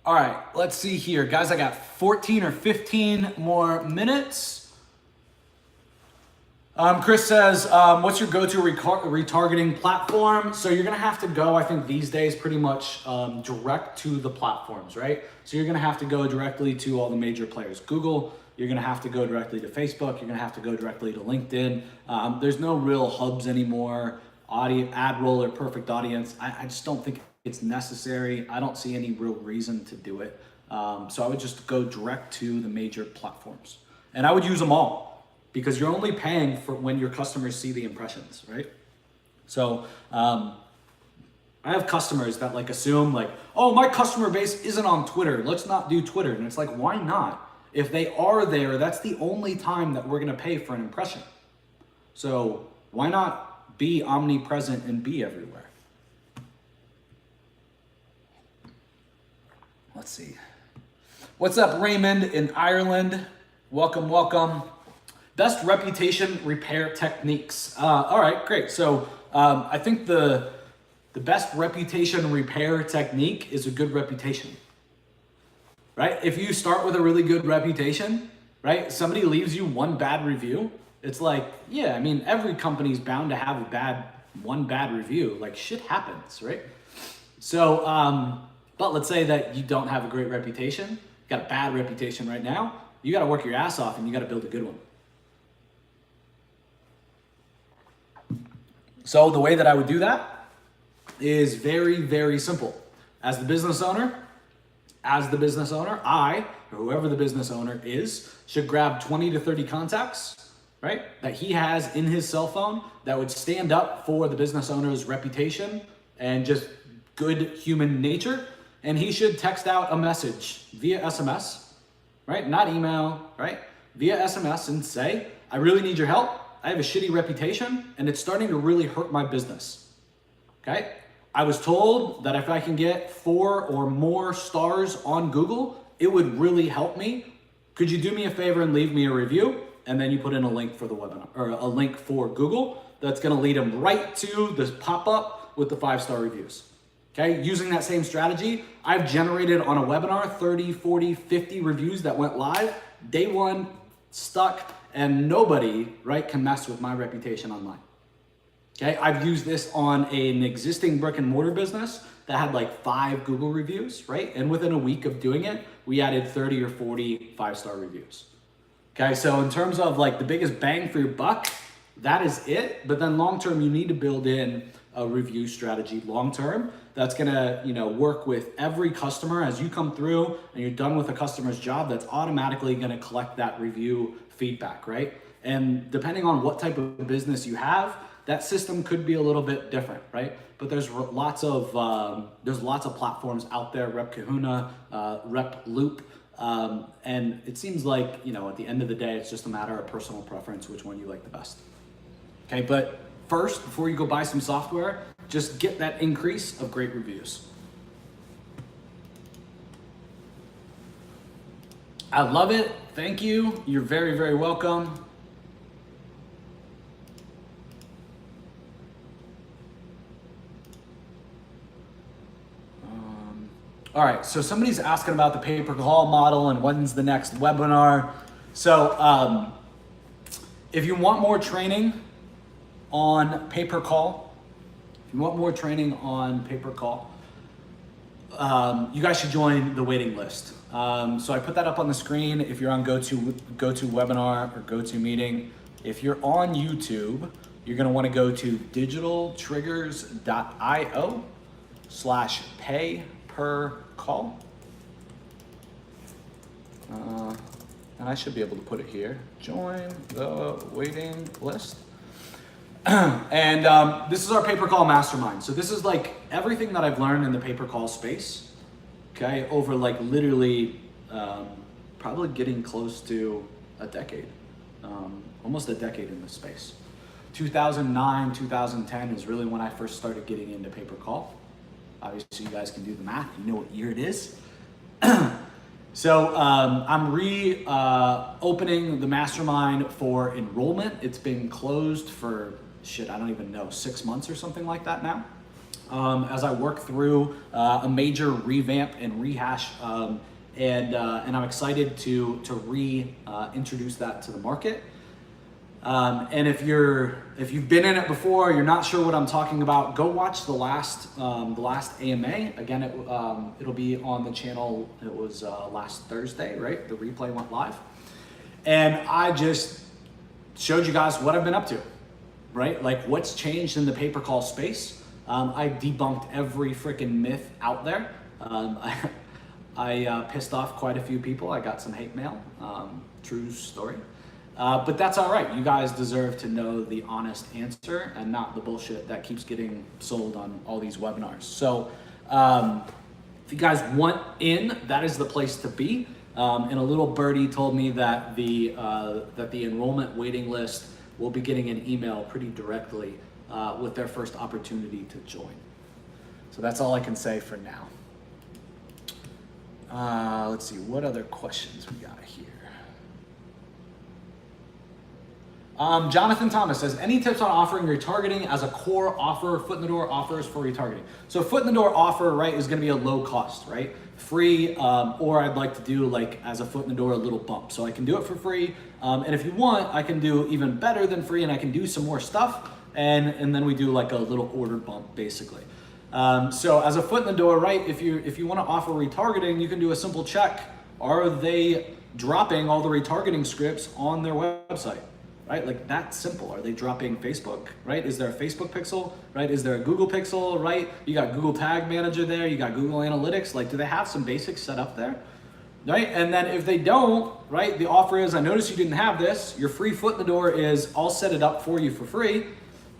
All right, let's see here. Guys, I got 14 or 15 more minutes. Chris says, what's your go-to retargeting platform? So you're gonna have to go, I think these days, pretty much direct to the platforms, right? So you're gonna have to go directly to all the major players. Google, you're gonna have to go directly to Facebook, you're gonna have to go directly to LinkedIn. There's no real hubs anymore, AdRoll or Perfect Audience. I just don't think it's necessary. I don't see any real reason to do it. So I would just go direct to the major platforms. And I would use them all, because you're only paying for when your customers see the impressions, right? So I have customers that like assume like, oh, my customer base isn't on Twitter, let's not do Twitter. And it's like, why not? If they are there, that's the only time that we're gonna pay for an impression. So why not be omnipresent and be everywhere? Let's see. What's up, Raymond in Ireland? Welcome, welcome. Best reputation repair techniques. All right, great. So I think the best reputation repair technique is a good reputation, right? If you start with a really good reputation, right? Somebody leaves you one bad review. It's like, yeah, I mean, every company's bound to have one bad review. Like shit happens, right? So, but let's say that you don't have a great reputation, you got a bad reputation right now. You got to work your ass off and you got to build a good one. So the way that I would do that is very, very simple. As the business owner, I, or whoever the business owner is, should grab 20 to 30 contacts, right? That he has in his cell phone that would stand up for the business owner's reputation and just good human nature. And he should text out a message via SMS, right? Not email, right? Via SMS and say, I really need your help. I have a shitty reputation and it's starting to really hurt my business, okay? I was told that if I can get 4 or more stars on Google, it would really help me. Could you do me a favor and leave me a review? And then you put in a link for the webinar, or a link for Google that's gonna lead them right to this pop-up with the 5-star reviews. Okay, using that same strategy, I've generated on a webinar 30, 40, 50 reviews that went live. Day one, stuck, and nobody, right, can mess with my reputation online. Okay, I've used this on an existing brick and mortar business that had like 5 Google reviews, right? And within a week of doing it, we added 30 or 40 5-star reviews. Okay, so in terms of like the biggest bang for your buck, that is it. But then long-term, you need to build in a review strategy long-term that's gonna, work with every customer as you come through and you're done with a customer's job, that's automatically gonna collect that review feedback, right? And depending on what type of business you have, that system could be a little bit different, right? But there's lots of platforms out there, Rep Kahuna, Rep Loop, and it seems like, at the end of the day, it's just a matter of personal preference, which one you like the best. Okay, but first, before you go buy some software, just get that increase of great reviews. I love it. Thank you. You're very, very welcome. All right, so somebody's asking about the pay-per-call model and when's the next webinar. So if you want more training on pay-per-call, you guys should join the waiting list. So I put that up on the screen. If you're on GoToWebinar or GoToMeeting, if you're on YouTube, you're gonna wanna go to digitaltriggers.io/pay-per-call. And I should be able to put it here. Join the waiting list. And this is our pay-per-call mastermind. So this is like everything that I've learned in the pay-per-call space, okay, over like literally probably getting close to a decade, almost a decade in this space. 2009, 2010 is really when I first started getting into pay-per-call. Obviously you guys can do the math, you know what year it is. So I'm opening the mastermind for enrollment. It's been closed for, I don't even know, 6 months or something like that now. As I work through a major revamp and rehash, and I'm excited to reintroduce that to the market. And if you've been in it before, you're not sure what I'm talking about, go watch the last AMA. Again, it'll be on the channel. It was last Thursday, right? The replay went live, and I just showed you guys what I've been up to, right? Like what's changed in the pay-per-call space. I debunked every freaking myth out there. I pissed off quite a few people. I got some hate mail. True story. But that's all right. You guys deserve to know the honest answer and not the bullshit that keeps getting sold on all these webinars. So if you guys want in, that is the place to be. And a little birdie told me that the enrollment waiting list will be getting an email pretty directly with their first opportunity to join. So that's all I can say for now. Let's see, what other questions we got here? Jonathan Thomas says, any tips on offering retargeting as a core offer, foot in the door offers for retargeting? So foot in the door offer, right, is gonna be a low cost, right? Free, or I'd like to do like as a foot in the door, a little bump. So I can do it for free. And if you want, I can do even better than free and I can do some more stuff. And then we do like a little order bump basically. So as a foot in the door, right, if you wanna offer retargeting, you can do a simple check. Are they dropping all the retargeting scripts on their website? Right, like that's simple. Are they dropping Facebook, right? Is there a Facebook pixel, right? Is there a Google pixel, right? You got Google Tag Manager there, you got Google Analytics. Like, do they have some basics set up there, right? And then if they don't, right, the offer is, I noticed you didn't have this. Your free foot in the door is, I'll set it up for you for free,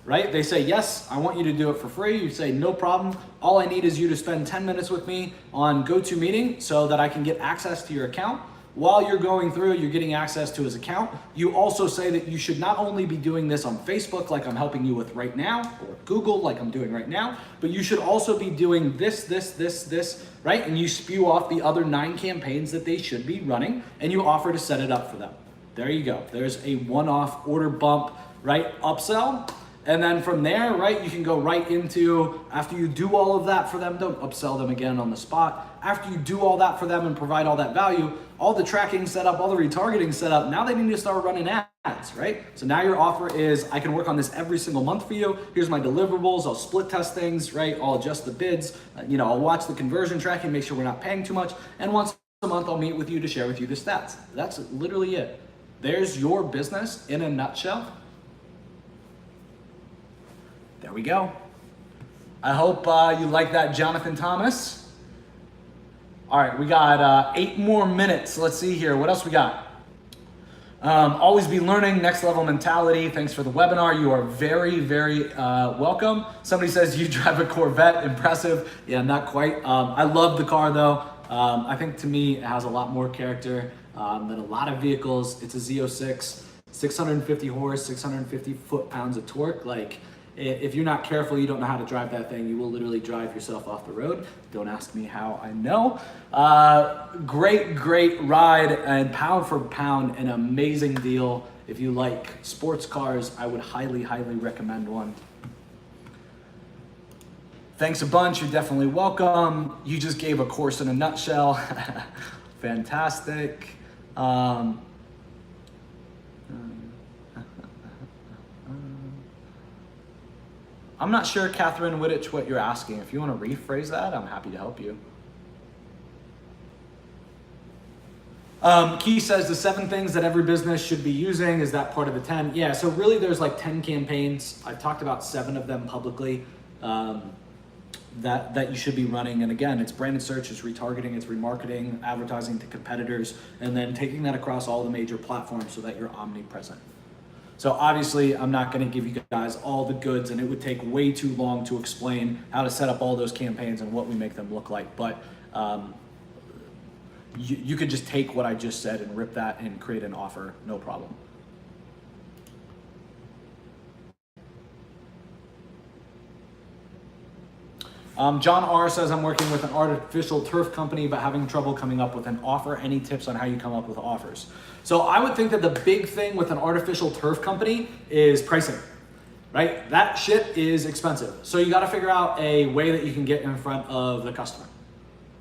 right? They say, yes, I want you to do it for free. You say, no problem. All I need is you to spend 10 minutes with me on GoToMeeting so that I can get access to your account. While you're going through, you're getting access to his account. You also say that you should not only be doing this on Facebook like I'm helping you with right now, or Google like I'm doing right now, but you should also be doing this, right? And you spew off the other 9 campaigns that they should be running, and you offer to set it up for them. There you go. There's a one-off order bump, right? Upsell. And then from there, right, you can go right into, after you do all of that for them, don't upsell them again on the spot. After you do all that for them and provide all that value, all the tracking set up, all the retargeting set up, now they need to start running ads, right? So now your offer is, I can work on this every single month for you. Here's my deliverables. I'll split test things, right? I'll adjust the bids. I'll watch the conversion tracking, make sure we're not paying too much. And once a month, I'll meet with you to share with you the stats. That's literally it. There's your business in a nutshell. There we go. I hope you like that, Jonathan Thomas. All right, we got 8 more minutes. Let's see here. What else we got? Always be learning, next level mentality. Thanks for the webinar. You are very, very welcome. Somebody says you drive a Corvette. Impressive. Yeah, not quite. I love the car though. I think to me it has a lot more character than a lot of vehicles. It's a Z06, 650 horse, 650 foot-pounds of torque. Like, if you're not careful, you don't know how to drive that thing, you will literally drive yourself off the road. Don't ask me how I know. Great ride, and pound for pound, an amazing deal. If you like sports cars, I would highly recommend one. Thanks a bunch, you're definitely welcome. You just gave a course in a nutshell. Fantastic. I'm not sure, Catherine Wittich, what you're asking. If you want to rephrase that, I'm happy to help you. Key says the 7 things that every business should be using. Is that part of the 10? Yeah, so really there's like 10 campaigns. I've talked about 7 of them publicly that you should be running. And again, it's branded search, it's retargeting, it's remarketing, advertising to competitors, and then taking that across all the major platforms so that you're omnipresent. So obviously, I'm not going to give you guys all the goods, and it would take way too long to explain how to set up all those campaigns and what we make them look like. But you could just take what I just said and rip that and create an offer, no problem. John R says, I'm working with an artificial turf company but having trouble coming up with an offer. Any tips on how you come up with offers? So I would think that the big thing with an artificial turf company is pricing, right? That shit is expensive. So you got to figure out a way that you can get in front of the customer,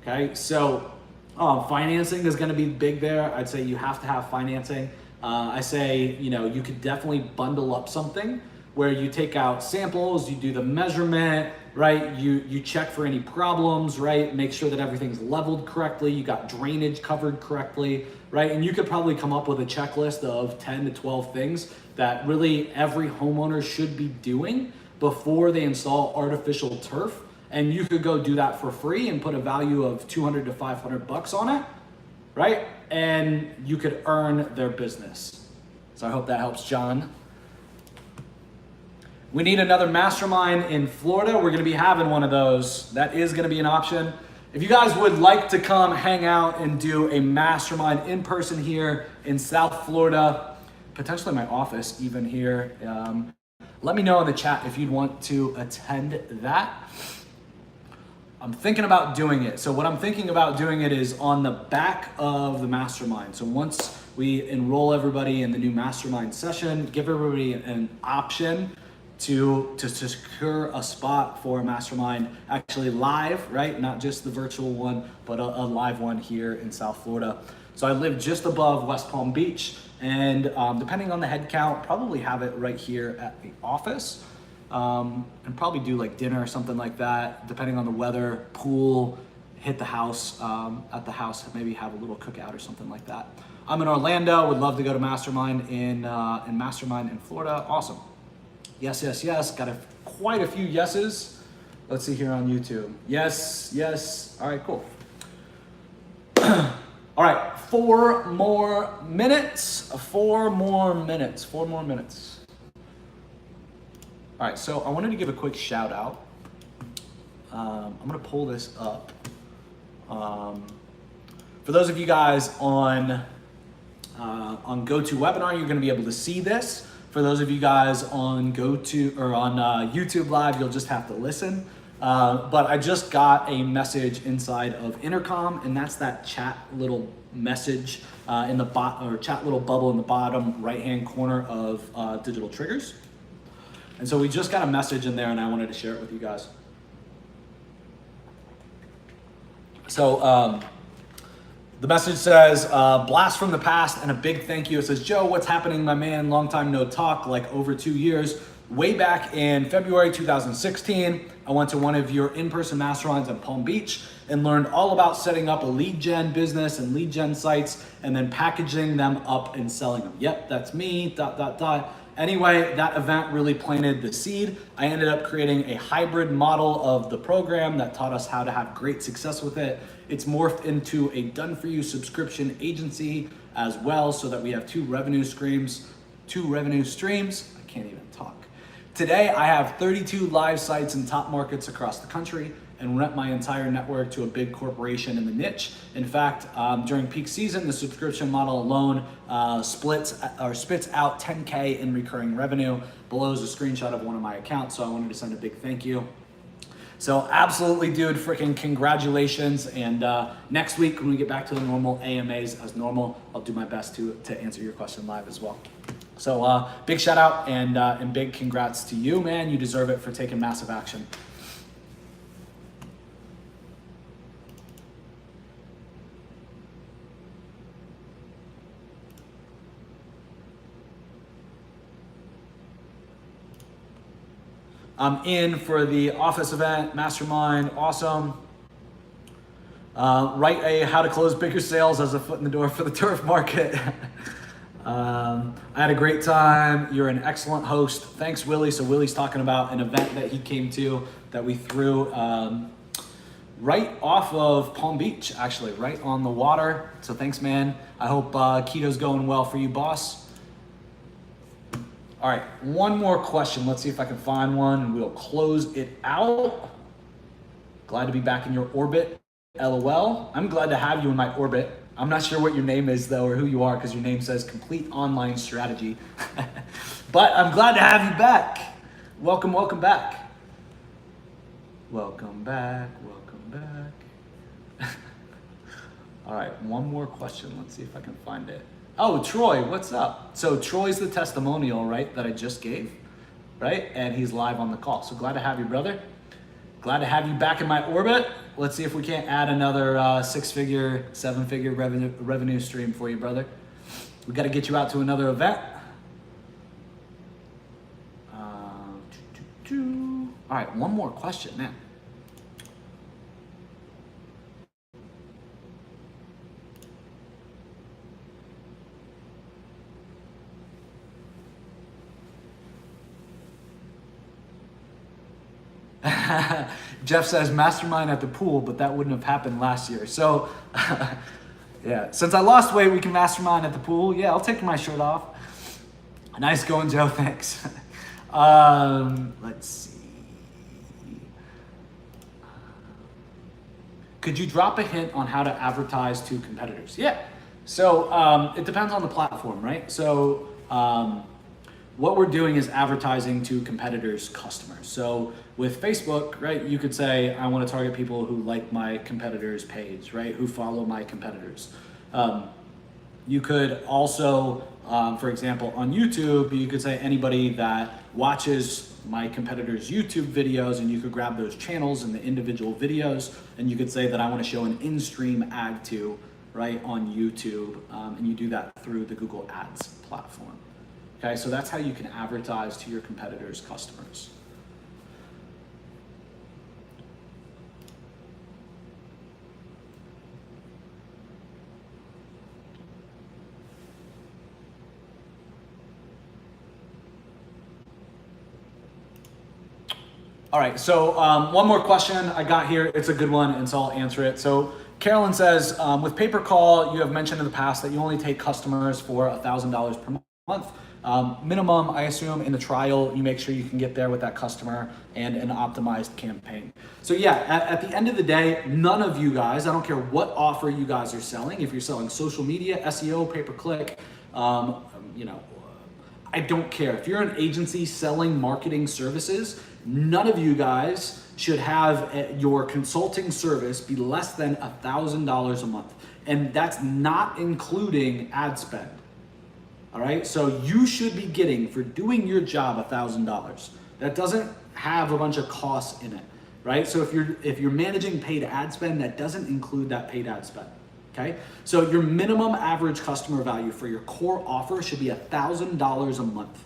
okay? So financing is going to be big there. I'd say you have to have financing. I say, you could definitely bundle up something where you take out samples, you do the measurement, right? You check for any problems, right? Make sure that everything's leveled correctly, you got drainage covered correctly, right? And you could probably come up with a checklist of 10 to 12 things that really every homeowner should be doing before they install artificial turf. And you could go do that for free and put a value of 200 to 500 bucks on it, right? And you could earn their business. So I hope that helps, John. We need another mastermind in Florida. We're going to be having one of those. That is going to be an option. If you guys would like to come hang out and do a mastermind in person here in South Florida, potentially my office even here, let me know in the chat if you'd want to attend that. I'm thinking about doing it. So what I'm thinking about doing it is on the back of the mastermind. So once we enroll everybody in the new mastermind session, give everybody an option to secure a spot for a mastermind actually live, right? Not just the virtual one, but a live one here in South Florida. So I live just above West Palm Beach, and depending on the head count, probably have it right here at the office, and probably do like dinner or something like that, depending on the weather, pool, hit the house, at the house, maybe have a little cookout or something like that. I'm in Orlando, would love to go to Mastermind in Mastermind in Florida. Awesome. Yes, yes, yes. Got quite a few yeses. Let's see here on YouTube. Yes, yes. All right, cool. All right, 4 more minutes. 4 more minutes. 4 more minutes. All right, so I wanted to give a quick shout out. I'm gonna pull this up. For those of you guys on GoToWebinar, you're gonna be able to see this. For those of you guys on YouTube Live, you'll just have to listen. But I just got a message inside of Intercom, and that's that chat little message in the chat little bubble in the bottom right-hand corner of Digital Triggers. And so we just got a message in there, and I wanted to share it with you guys. So the message says, blast from the past and a big thank you. It says, Joe, what's happening, my man? Long time no talk, like over 2 years. Way back in February 2016, I went to one of your in-person masterminds in Palm Beach and learned all about setting up a lead gen business and lead gen sites and then packaging them up and selling them. Yep, that's me, ... Anyway, that event really planted the seed. I ended up creating a hybrid model of the program that taught us how to have great success with it. It's morphed into a done-for-you subscription agency as well, so that we have two revenue streams. I can't even talk. Today, I have 32 live sites in top markets across the country and rent my entire network to a big corporation in the niche. In fact, during peak season, the subscription model alone spits out 10K in recurring revenue. Below is a screenshot of one of my accounts, so I wanted to send a big thank you. So absolutely, dude, freaking congratulations. And next week, when we get back to the normal AMAs as normal, I'll do my best to answer your question live as well. So big shout out and big congrats to you, man. You deserve it for taking massive action. I'm in for the office event, mastermind, awesome. Write a how to close bigger sales as a foot in the door for the turf market. I had a great time. You're an excellent host. Thanks, Willie. So Willie's talking about an event that he came to that we threw right off of Palm Beach, actually, right on the water. So thanks, man. I hope keto's going well for you, boss. All right, one more question. Let's see if I can find one and we'll close it out. Glad to be back in your orbit, LOL. I'm glad to have you in my orbit. I'm not sure what your name is though, or who you are, because your name says Complete Online Strategy. But I'm glad to have you back. Welcome, welcome back. Welcome back, welcome back. All right, one more question. Let's see if I can find it. Oh, Troy, what's up? So Troy's the testimonial, right, that I just gave, right? And he's live on the call. So glad to have you, brother. Glad to have you back in my orbit. Let's see if we can't add another 6-figure, 7-figure revenue stream for you, brother. We got to get you out to another event. All right, one more question, man. Jeff says mastermind at the pool, but that wouldn't have happened last year. So yeah, since I lost weight, we can mastermind at the pool. Yeah, I'll take my shirt off. Nice going, Joe, thanks. Let's see. could you drop a hint on how to advertise to competitors? Yeah. So it depends on the platform, right? So what we're doing is advertising to competitors' customers. So with Facebook, right, you could say, I want to target people who like my competitors' page, right, who follow my competitors. You could also, for example, on YouTube, you could say anybody that watches my competitors' YouTube videos, and you could grab those channels and the individual videos, and you could say that I want to show an in-stream ad to, right, on YouTube, and you do that through the Google Ads platform. Okay, so that's how you can advertise to your competitors' customers. All right, so one more question I got here. It's a good one, and so I'll answer it. So Carolyn says, with pay-per-call, you have mentioned in the past that you only take customers for $1,000 per month. Minimum, I assume, in the trial, you make sure you can get there with that customer and an optimized campaign. So yeah, at the end of the day, none of you guys, I don't care what offer you guys are selling, if you're selling social media, SEO, pay-per-click, I don't care. If you're an agency selling marketing services, none of you guys should have your consulting service be less than $1,000 a month. And that's not including ad spend. All right, so you should be getting, for doing your job, $1,000. That doesn't have a bunch of costs in it, right? So if you're managing paid ad spend, that doesn't include that paid ad spend. Okay, so your minimum average customer value for your core offer should be $1,000 a month.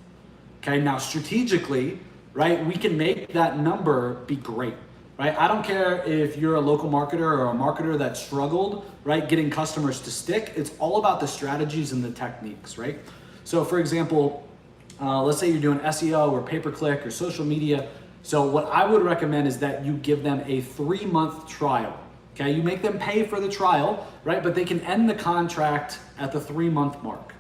Okay, now strategically, right, we can make that number be great, right? I don't care if you're a local marketer or a marketer that struggled, right, getting customers to stick. It's all about the strategies and the techniques, right? So for example, let's say you're doing SEO or pay-per-click or social media. So what I would recommend is that you give them a 3-month trial. Okay, you make them pay for the trial, right? But they can end the contract at the 3-month mark,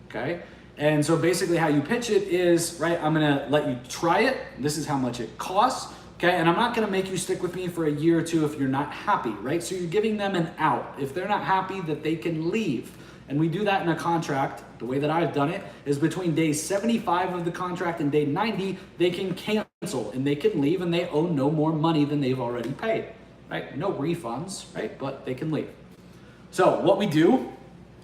okay? And so basically how you pitch it is, right, I'm gonna let you try it. This is how much it costs, okay? And I'm not gonna make you stick with me for a year or two if you're not happy, right? So you're giving them an out. If they're not happy, that they can leave. And we do that in a contract. The way that I've done it is between day 75 of the contract and day 90, they can cancel and they can leave and they owe no more money than they've already paid. Right? No refunds, right? But they can leave. So what we do,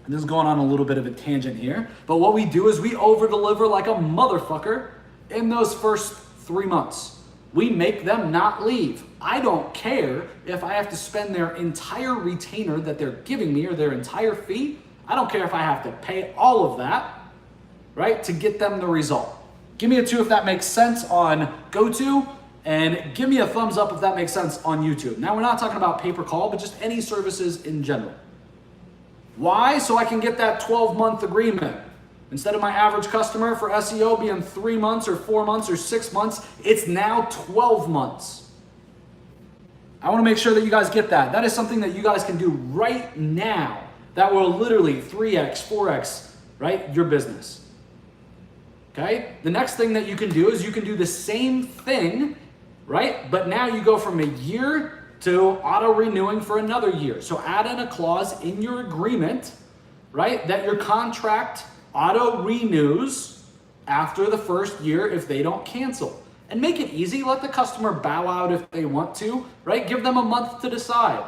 and this is going on a little bit of a tangent here, but what we do is we over deliver like a motherfucker in those first 3 months. We make them not leave. I don't care if I have to spend their entire retainer that they're giving me or their entire fee. I don't care if I have to pay all of that, right, to get them the result. Give me a 2 if that makes sense on GoTo. And give me a thumbs up if that makes sense on YouTube. Now, we're not talking about pay-per-call, but just any services in general. Why? So I can get that 12-month agreement. Instead of my average customer for SEO being 3 months or 4 months or 6 months, it's now 12 months. I want to make sure that you guys get that. That is something that you guys can do right now that will literally 3x, 4x, right, your business. Okay? The next thing that you can do is you can do the same thing, right? But now you go from a year to auto-renewing for another year. So add in a clause in your agreement, right, that your contract auto-renews after the first year if they don't cancel. And make it easy. Let the customer bow out if they want to, right? Give them a month to decide,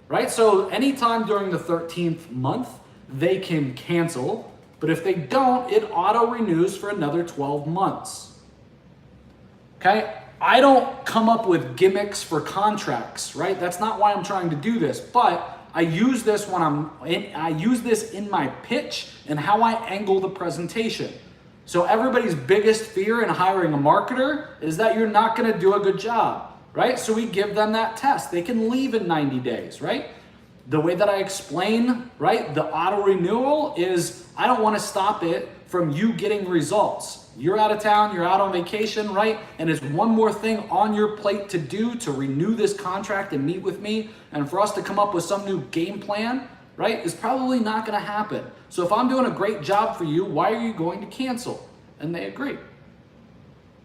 right? So anytime during the 13th month, they can cancel. But if they don't, it auto-renews for another 12 months. Okay? I don't come up with gimmicks for contracts, right? That's not why I'm trying to do this, but I use this I use this in my pitch and how I angle the presentation. So everybody's biggest fear in hiring a marketer is that you're not going to do a good job, right? So we give them that test. They can leave in 90 days, right? The way that I explain, right, the auto renewal is I don't want to stop it from you getting results. You're out of town, you're out on vacation, right? And it's one more thing on your plate to do to renew this contract and meet with me. And for us to come up with some new game plan, right, is probably not going to happen. So if I'm doing a great job for you, why are you going to cancel? And they agree.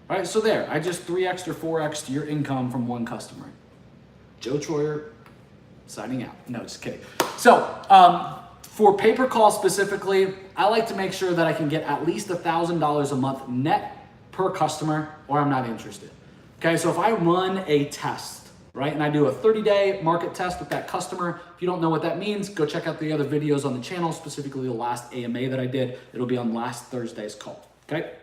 All right, so there, I just 3x or 4x your income from one customer. Joe Troyer, signing out. No, just kidding. So for pay-per-call specifically, I like to make sure that I can get at least $1,000 a month net per customer, or I'm not interested. Okay, so if I run a test, right, and I do a 30-day market test with that customer, if you don't know what that means, go check out the other videos on the channel, specifically the last AMA that I did. It'll be on last Thursday's call, okay?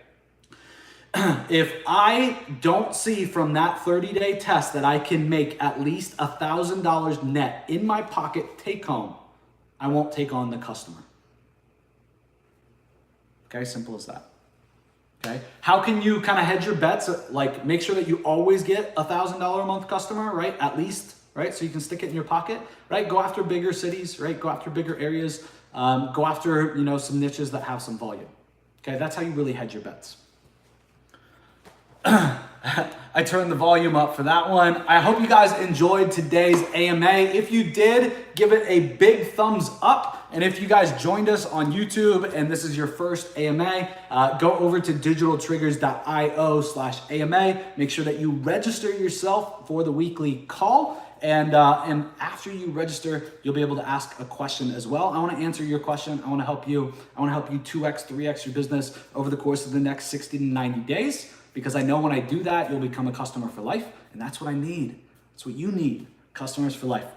If I don't see from that 30-day test that I can make at least $1,000 net in my pocket take home, I won't take on the customer. Okay, simple as that. Okay, how can you kind of hedge your bets? Like make sure that you always get $1,000 a month customer, right? At least, right? So you can stick it in your pocket, right? Go after bigger cities, right? Go after bigger areas. Go after, you know, some niches that have some volume. Okay, that's how you really hedge your bets. I turned the volume up for that one. I hope you guys enjoyed today's AMA. If you did, give it a big thumbs up. And if you guys joined us on YouTube and this is your first AMA, go over to digitaltriggers.io/AMA. Make sure that you register yourself for the weekly call. And after you register, you'll be able to ask a question as well. I want to answer your question. I want to help you. I want to help you 2x, 3x your business over the course of the next 60 to 90 days. Because I know when I do that, you'll become a customer for life. And that's what I need. That's what you need. Customers for life.